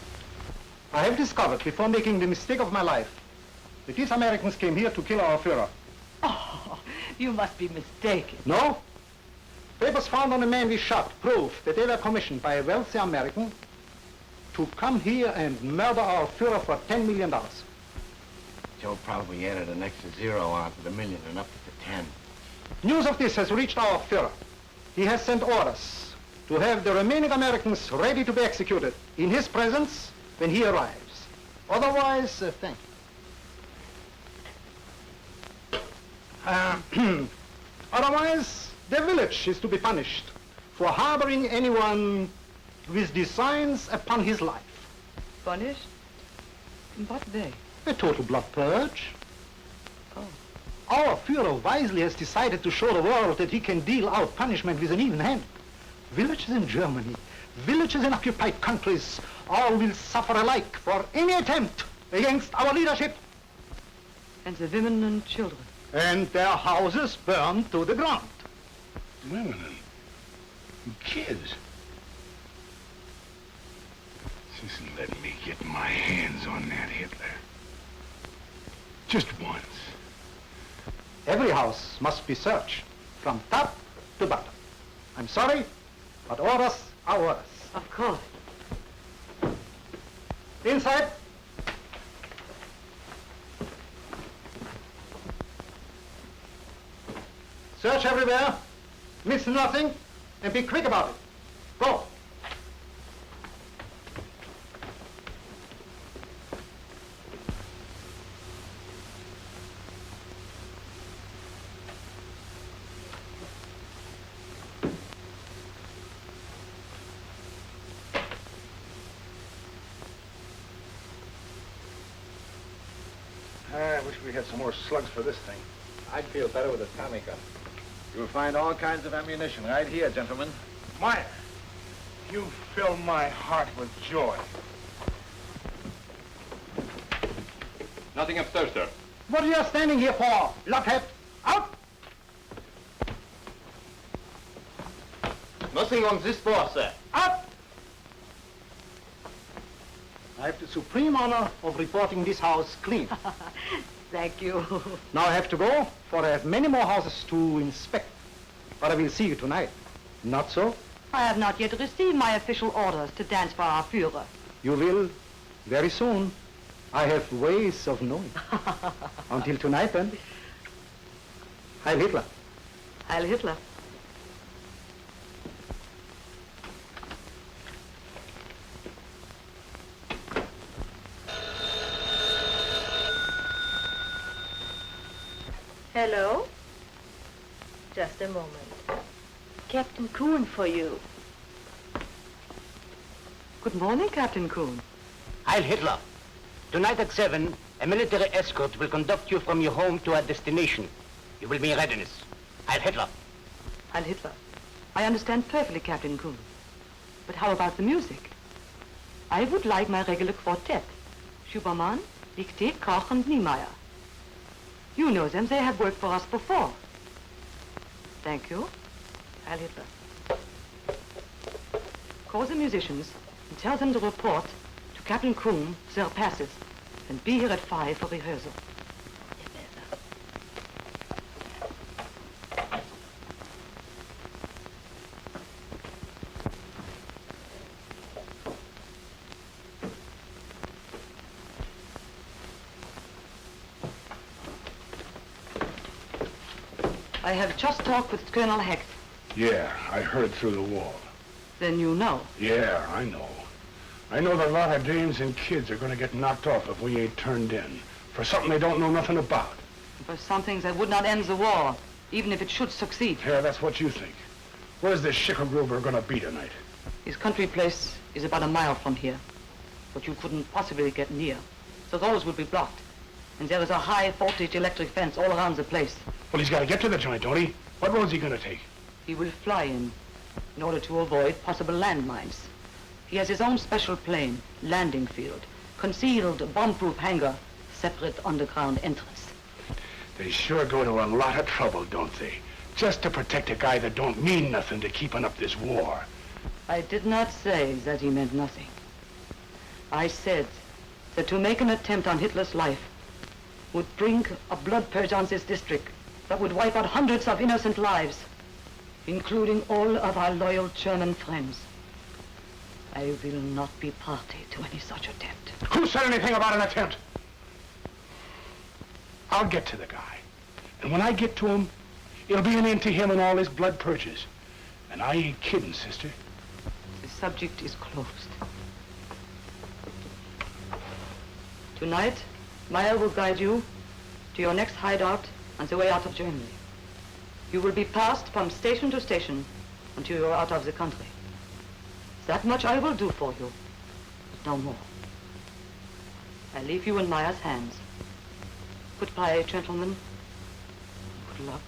I have discovered, before making the mistake of my life, that these Americans came here to kill our Führer. Oh, you must be mistaken. No? Papers found on the man we shot prove that they were commissioned by a wealthy American to come here and murder our Führer for $10 million. Joe probably added an extra zero onto the million and up to 10. News of this has reached our Führer. He has sent orders to have the remaining Americans ready to be executed in his presence when he arrives. Otherwise, thank you. Otherwise, the village is to be punished for harboring anyone with designs upon his life. Punished? What way? A total blood purge. Oh. Our Führer wisely has decided to show the world that he can deal out punishment with an even hand. Villages in Germany, villages in occupied countries, all will suffer alike for any attempt against our leadership. And the women and children? And their houses burned to the ground. Women and kids. Just let me get my hands on that Hitler. Just once. Every house must be searched from top to bottom. I'm sorry, but orders are orders. Of course. Inside. Search everywhere, miss nothing, and be quick about it. Go. I wish we had some more slugs for this thing. I'd feel better with a Tommy gun. You'll find all kinds of ammunition right here, gentlemen. Meyer, you fill my heart with joy. Nothing upstairs, sir. What are you standing here for, blockhead? Out! Nothing on this floor, sir. Up! I have the supreme honor of reporting this house clean. Thank you. Now I have to go, for I have many more houses to inspect. But I will see you tonight. Not so? I have not yet received my official orders to dance for our Führer. You will very soon. I have ways of knowing. Until tonight, then. Heil Hitler. Heil Hitler. Hello? Just a moment. Captain Kuhn for you. Good morning, Captain Kuhn. Heil Hitler. Tonight at 7, a military escort will conduct you from your home to our destination. You will be in readiness. Heil Hitler. Heil Hitler. I understand perfectly, Captain Kuhn. But how about the music? I would like my regular quartet. Schubermann, Lichte, Koch, and Niemeyer. You know them. They have worked for us before. Thank you. Heil Hitler. Call the musicians and tell them to report to Captain Kuhn their passes and be here at 5 for rehearsal. I have just talked with Colonel Hecht. Yeah, I heard through the wall. Then you know. Yeah, I know. I know that a lot of dames and kids are going to get knocked off if we ain't turned in for something they don't know nothing about. For something that would not end the war, even if it should succeed. Yeah, that's what you think. Where's this Schickelgruber going to be tonight? His country place is about a mile from here, but you couldn't possibly get near. The roads would be blocked, and there is a high voltage electric fence all around the place. Well, he's got to get to the joint, don't he? What road's he going to take? He will fly in order to avoid possible landmines. He has his own special plane, landing field, concealed bomb-proof hangar, separate underground entrance. They sure go to a lot of trouble, don't they? Just to protect a guy that don't mean nothing to keeping up this war. I did not say that he meant nothing. I said that to make an attempt on Hitler's life would bring a blood purge on this district that would wipe out hundreds of innocent lives, including all of our loyal German friends. I will not be party to any such attempt. Who said anything about an attempt? I'll get to the guy. And when I get to him, It'll be an end to him and all his blood purges. And I ain't kidding, sister. The subject is closed. Tonight, Meyer will guide you to your next hideout on the way out of Germany. You will be passed from station to station until you are out of the country. That much I will do for you, but no more. I leave you in Meyer's hands. Goodbye, gentlemen. Good luck.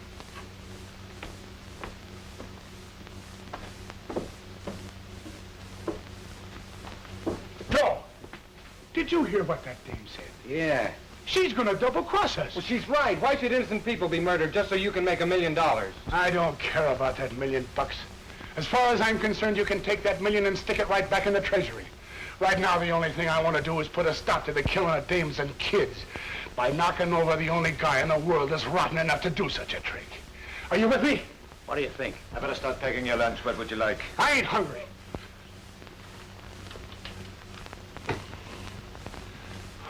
Joe, did you hear what that dame said? Yeah. She's gonna double-cross us. Well, she's right. Why should innocent people be murdered just so you can make $1 million? I don't care about that $1 million. As far as I'm concerned, you can take that million and stick it right back in the treasury. Right now, the only thing I want to do is put a stop to the killing of dames and kids by knocking over the only guy in the world that's rotten enough to do such a trick. Are you with me? What do you think? I better start packing your lunch. What would you like? I ain't hungry.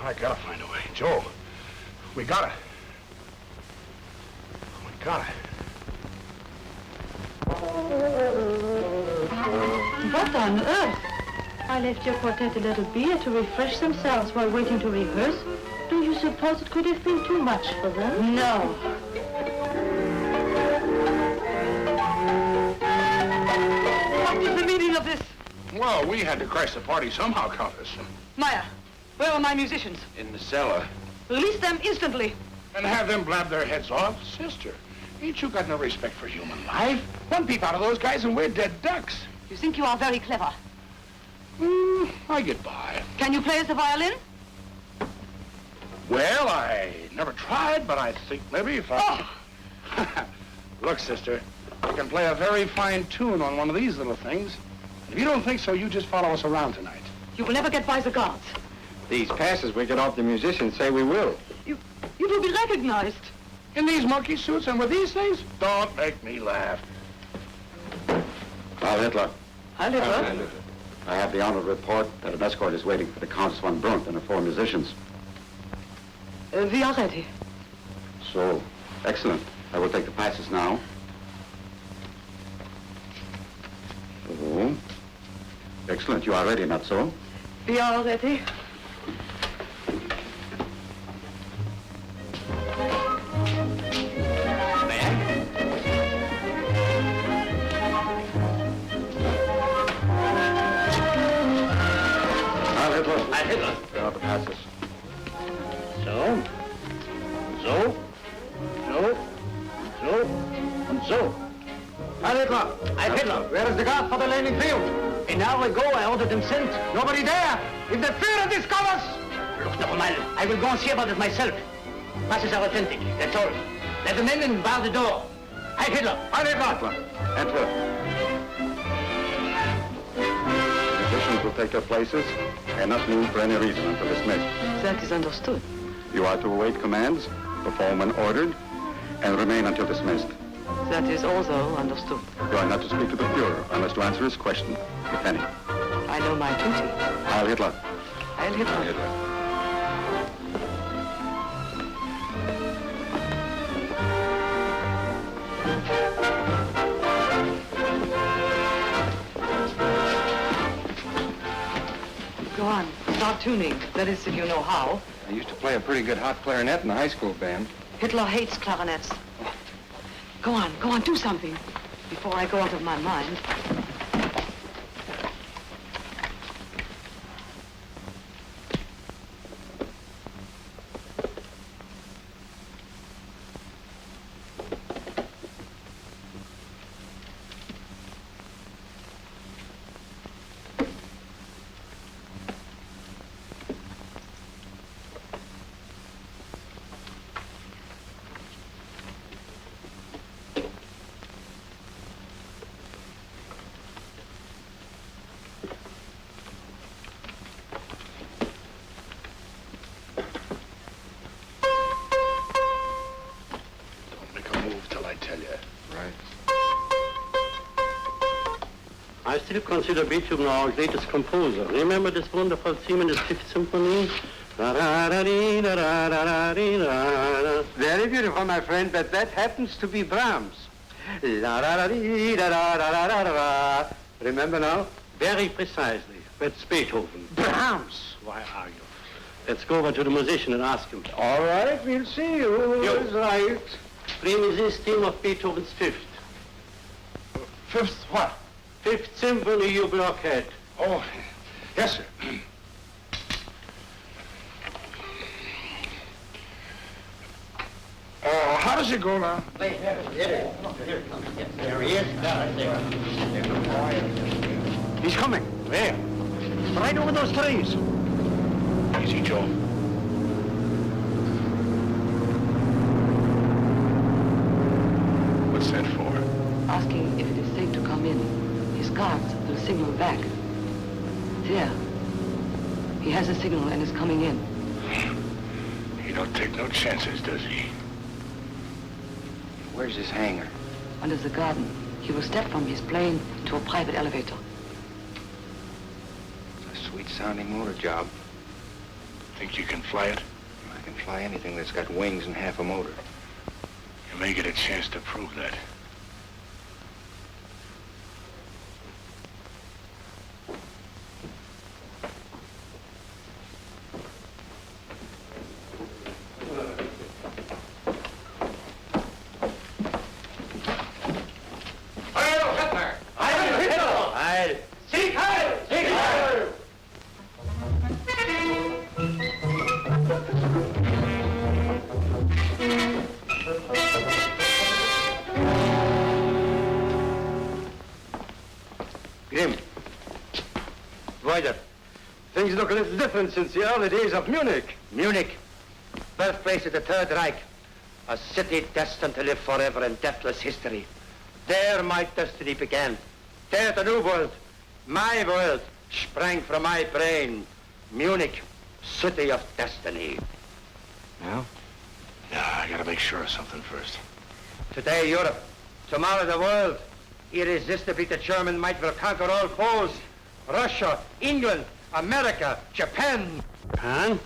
I gotta find a way. Joe, we gotta. We gotta. What on earth? I left your quartet a little beer to refresh themselves while waiting to rehearse. Do you suppose it could have been too much for them? No. What is the meaning of this? Well, we had to crash the party somehow, Countess. Meyer, where are my musicians? In the cellar. Release them instantly. And have them blab their heads off? Sister, ain't you got no respect for human life? One peep out of those guys and we're dead ducks. You think you are very clever. I get by. Can you play the violin? Well, I never tried, but I think maybe if I... Oh. Look, sister, I can play a very fine tune on one of these little things. If you don't think so, you just follow us around tonight. You will never get by the guards. These passes we get off the musicians say we will. You will be recognized. In these monkey suits and with these things? Don't make me laugh. Heil Hitler. Heil Hitler. I have the honor to report that an escort is waiting for the Countess von Brunt and her 4 musicians. We are ready. So, excellent. I will take the passes now. So, excellent. You are ready, not so? We are ready. Heil Hitler. There are the passes. So, and so. Heil Hitler! Heil Hitler! Where is the guard for the landing field? An hour ago, I ordered them sent. Nobody there! If the Führer discovers... Look, never mind. I will go and see about it myself. Passes are authentic, that's all. Let the men in bar the door. Heil Hitler! Heil Hitler! Enter. The musicians will take their places and not move for any reason until dismissed. That is understood. You are to await commands, perform when ordered, and remain until dismissed. That is also understood. You are not to speak to the Führer unless to answer his question, if any. I know my duty. Heil Hitler. Heil Hitler. Heil Hitler. Go on. Start tuning. That is, if you know how. I used to play a pretty good hot clarinet in the high school band. Hitler hates clarinets. Go on, do something before I go out of my mind. I still consider Beethoven our greatest composer. Remember this wonderful theme in his 5th Symphony? Very very beautiful, my friend, but that happens to be Brahms. La la la dee, da da da da da da. Remember now? Very precisely. That's Beethoven. Brahms! Why are you? Let's go over to the musician and ask him. All right, we'll see who is right. Bring me this theme of Beethoven's Fifth. Fifth what? Fifth Symphony, you blockhead. Oh, yes, sir. How does it go now? There he is. He's coming. Where? Right over those trees. Easy, Joe. What's that for? Asking if it is safe to come in. His guards will signal back. There. He has a signal and is coming in. He don't take no chances, does he? Where's his hangar? Under the garden. He will step from his plane to a private elevator. A sweet-sounding motor job. Think you can fly it? I can fly anything that's got wings and half a motor. You may get a chance to prove that. Grim. Voider. Things look a little different since the early days of Munich. Munich. Birthplace of the Third Reich. A city destined to live forever in deathless history. There my destiny began. There the new world, my world, sprang from my brain. Munich, city of destiny. Now? Yeah, I gotta make sure of something first. Today Europe, tomorrow the world. Irresistibly the German might will conquer all foes. Russia, England, America, Japan. Japan?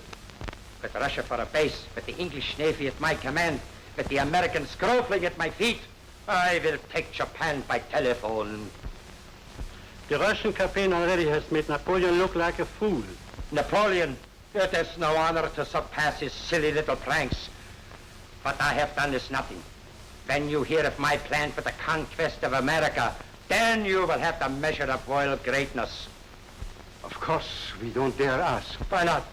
With Russia for a base, with the English Navy at my command, with the Americans groveling at my feet, I will take Japan by telephone. The Russian campaign already has made Napoleon look like a fool. Napoleon, it is no honor to surpass his silly little pranks. What I have done is nothing. When you hear of my plan for the conquest of America, then you will have the measure of royal greatness. Of course, we don't dare ask. Why not?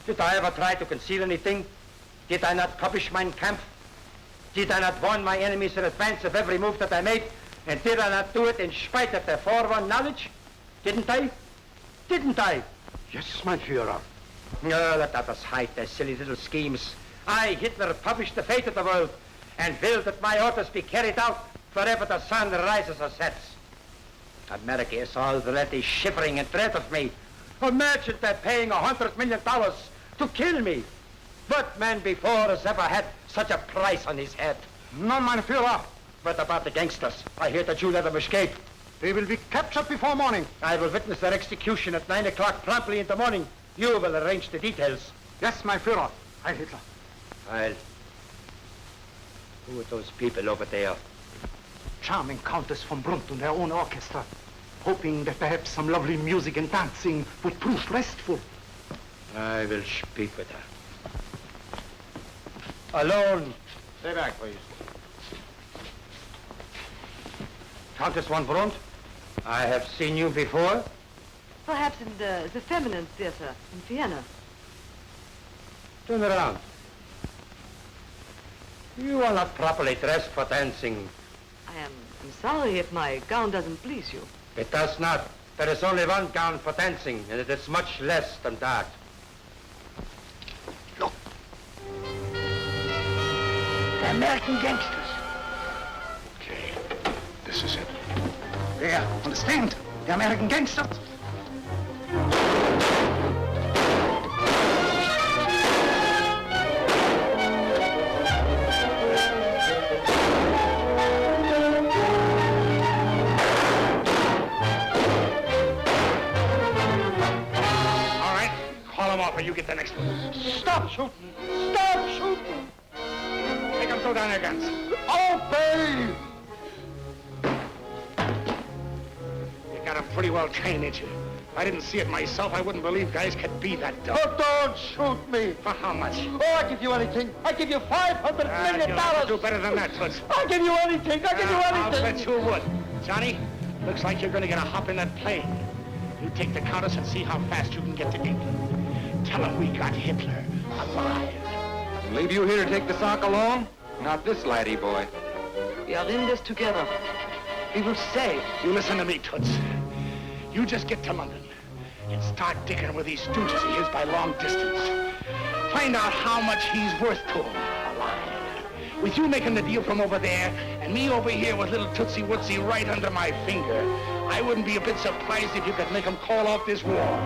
Did I ever try to conceal anything? Did I not publish Mein Kampf? Did I not warn my enemies in advance of every move that I made? And did I not do it in spite of their forewarned knowledge? Didn't I? Didn't I? Yes, mein Führer. No, let others hide their silly little schemes. I, Hitler, published the fate of the world and will that my orders be carried out wherever the sun rises or sets. America is already shivering in dread of me. Imagine they're paying $100 million to kill me. What man before has ever had such a price on his head? No, mein Führer. What about the gangsters? I hear that you let them escape. They will be captured before morning. I will witness their execution at 9 o'clock promptly in the morning. You will arrange the details. Yes, mein Führer. Heil Hitler. Heil. Who are those people over there? Charming Countess von Brunt and their own orchestra, hoping that perhaps some lovely music and dancing would prove restful. I will speak with her. Alone. Stay back, please. Countess von Brunt, I have seen you before. Perhaps in the feminine theater in Vienna. Turn around. You are not properly dressed for dancing. I'm sorry if my gown doesn't please you. It does not. There is only one gown for dancing, and it is much less than that. Look. The American gangsters. Okay, this is it. There, understand? The American gangsters. Or you get the next one. Stop shooting! Stop shooting! throw down your guns. Obey! You got him pretty well trained, ain't you? If I didn't see it myself, I wouldn't believe guys could be that dumb. Oh, don't shoot me. For how much? Oh, I give you anything. I give you $500 million. You'll have to do better than that, Toots. I'll give you anything. I'll give you I'll anything. bet you would. Johnny, looks like you're gonna get a hop in that plane. You take the Countess and see how fast you can get to England. Tell him we got Hitler alive. Leave you here to take the sock alone? Not this laddie boy. We are in this together. We will save. You listen to me, Toots. You just get to London and start digging where these stooges of his by long distance. Find out how much he's worth to him alive. With you making the deal from over there and me over here with little Tootsie Wootsie right under my finger, I wouldn't be a bit surprised if you could make him call off this war.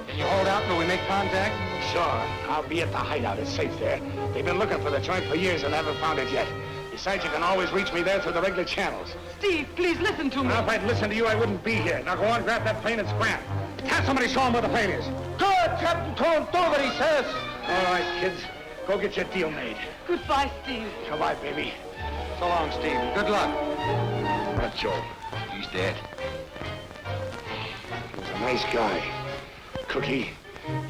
Can you hold out till we make contact? Sure. I'll be at the hideout. It's safe there. They've been looking for the joint for years and haven't found it yet. Besides, you can always reach me there through the regular channels. Steve, please listen to me. Now, if I'd listened to you, I wouldn't be here. Now, go on, grab that plane and scram. Have somebody show him where the plane is. Good, Captain Cone. Do what he says. All right, kids. Go get your deal made. Goodbye, Steve. Goodbye, baby. So long, Steve. Good luck. Not Joe. He's dead. He was a nice guy. Cookie,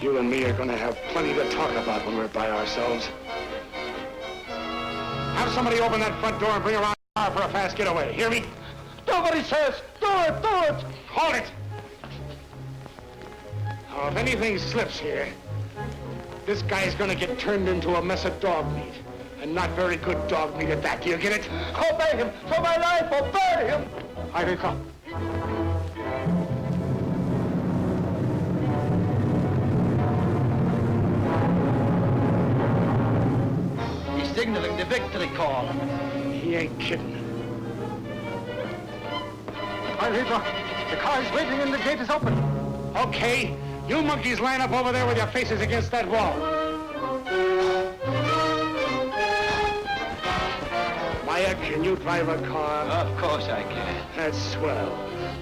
you and me are going to have plenty to talk about when we're by ourselves. Have somebody open that front door and bring around a car for a fast getaway. Hear me? Do what he says. Do it. Do it. Hold it. Now, if anything slips here, this guy's going to get turned into a mess of dog meat. And not very good dog meat at that. Do you get it? Obey him. For my life, obey him. I will come. Signaling the victory call. He ain't kidding. Alriva, the car is waiting and the gate is open. Okay, you monkeys line up over there with your faces against that wall. Maya, can you drive a car? Of course I can. That's swell.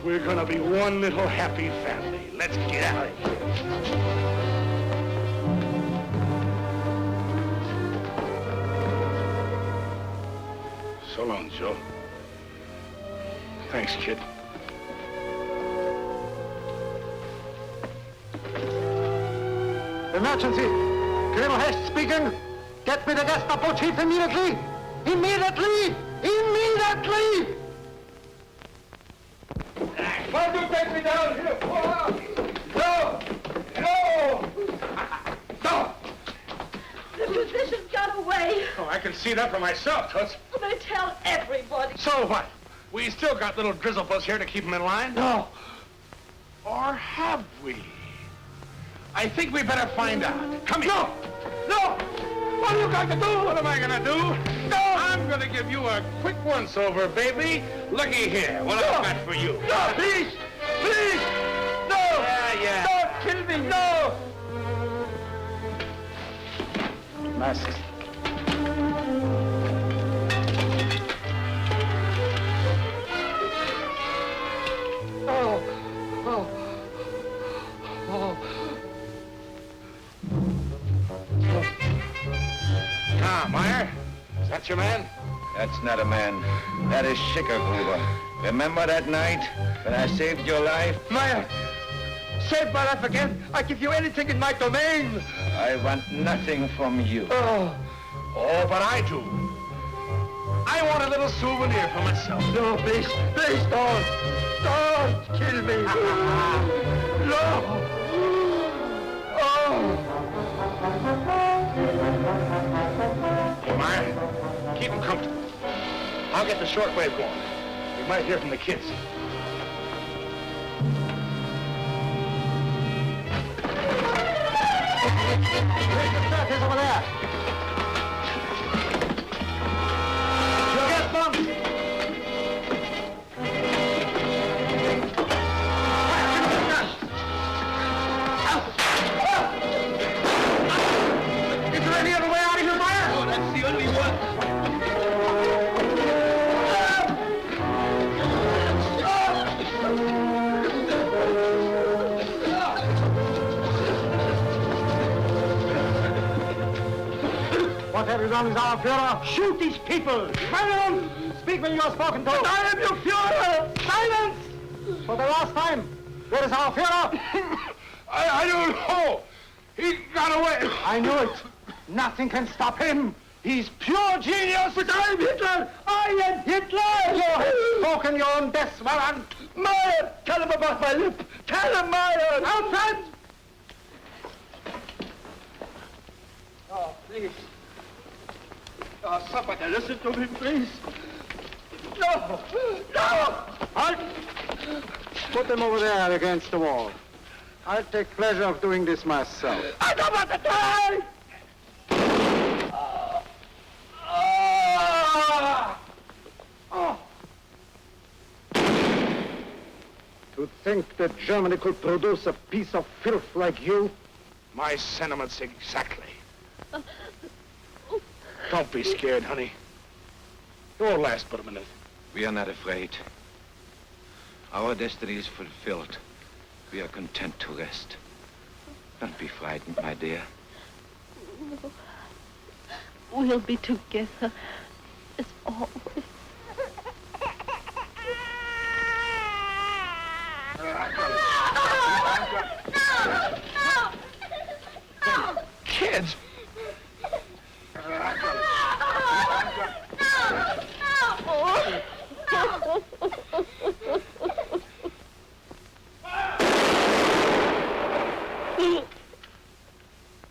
We're gonna be one little happy family. Let's get out of here. So long, Joe. Thanks, kid. Emergency. Colonel Hest speaking. Get me the Gestapo chief immediately. Immediately. Immediately. Why don't you take me down here? No! No! No! The musician got away. Oh, I can see that for myself, Toots. They tell everybody. So what? We still got little drizzlepuss here to keep him in line? No. Or have we? I think we better find out. Come here. No! No! What are you going to do? What am I gonna do? No! I'm gonna give you a quick once-over, baby. Looky here, what I've got for you. No, please! Please! No! Yeah. Don't kill me! No! Masks. Oh! Oh! Oh! Now, Meyer, is that your man? That's not a man. That is Schickergruber. Remember that night when I saved your life? Meyer! Save my life again! I give you anything in my domain! I want nothing from you. Oh! Oh, but I do. I want a little souvenir for myself. No, please! Please don't! Don't kill me! No! Oh! Hey, Meyer, keep him comfortable. I'll get the shortwave going. We might hear from the kids. Where's the staff? He's over there. You'll get bumped. Is there any other way out of here, Meyer? Oh, that's the only one. not everyone is our Führer. Shoot these people! Silence! Speak when you are spoken to. But I am your Führer! Silence! For the last time, where is our Führer? I don't know. He got away. I knew it. Nothing can stop him. He's pure genius. But I'm Hitler. I am Hitler. You have spoken your own death warrant. Meyer, tell him about my lip. Tell him, Meyer. Outside. Oh, please. Oh, somebody listen to me, please. No. No. Halt. Put them over there against the wall. I'll take pleasure of doing this myself. I don't want to die! To think that Germany could produce a piece of filth like you? My sentiments exactly. Don't be scared, honey. It won't last but a minute. We are not afraid. Our destiny is fulfilled. We are content to rest. Don't be frightened, my dear. No. We'll be together as always. Kids!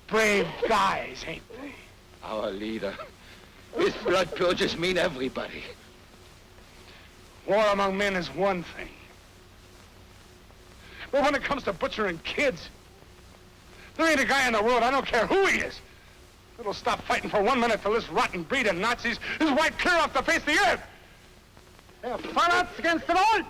Brave guys, ain't they? Our leader. His blood purges mean everybody. War among men is one thing. But when it comes to butchering kids, there ain't a guy in the world, I don't care who he is, that'll stop fighting for 1 minute till this rotten breed of Nazis is wiped clear off the face of the earth. They're farats against them all!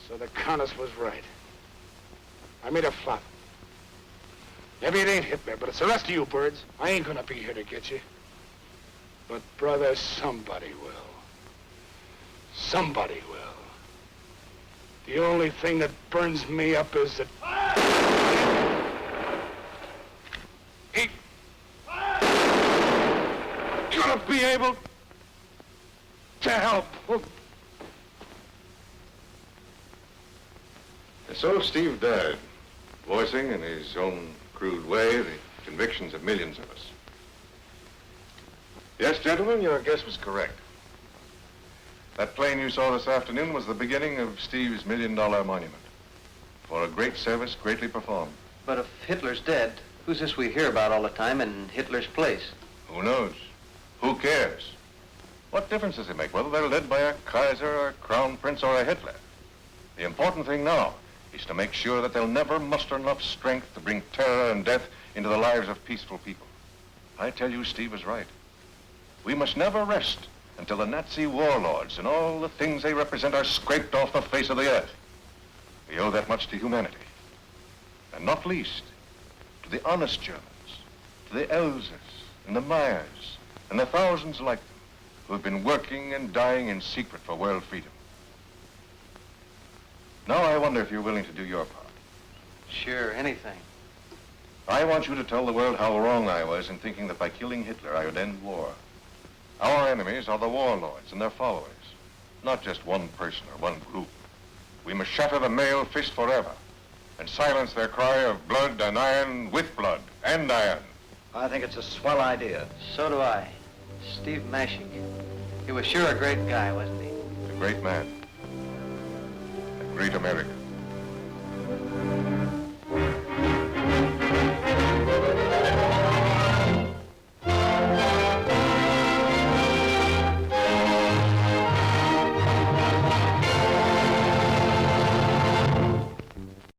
So the Countess was right. I made a flop. Maybe it ain't Hitler, but it's the rest of you birds. I ain't gonna be here to get you. But, brother, somebody will. Somebody will. The only thing that burns me up is that... He... gonna be able to help. And so Steve died, voicing in his own crude way the convictions of millions of us. Yes, gentlemen, your guess was correct. That plane you saw this afternoon was the beginning of Steve's $1 million monument for a great service greatly performed. But if Hitler's dead, who's this we hear about all the time in Hitler's place? Who knows? Who cares? What difference does it make whether they're led by a Kaiser, a Crown Prince, or a Hitler? The important thing now is to make sure that they'll never muster enough strength to bring terror and death into the lives of peaceful people. I tell you, Steve was right. We must never rest until the Nazi warlords and all the things they represent are scraped off the face of the earth. We owe that much to humanity. And not least, to the honest Germans, to the Elsers and the Meyers and the thousands like them who have been working and dying in secret for world freedom. Now I wonder if you're willing to do your part. Sure, anything. I want you to tell the world how wrong I was in thinking that by killing Hitler I would end war. Our enemies are the warlords and their followers, not just one person or one group. We must shatter the male fist forever and silence their cry of blood and iron with blood and iron. I think it's a swell idea. So do I. Steve Mashik. He was sure a great guy, wasn't he? A great man. A great American.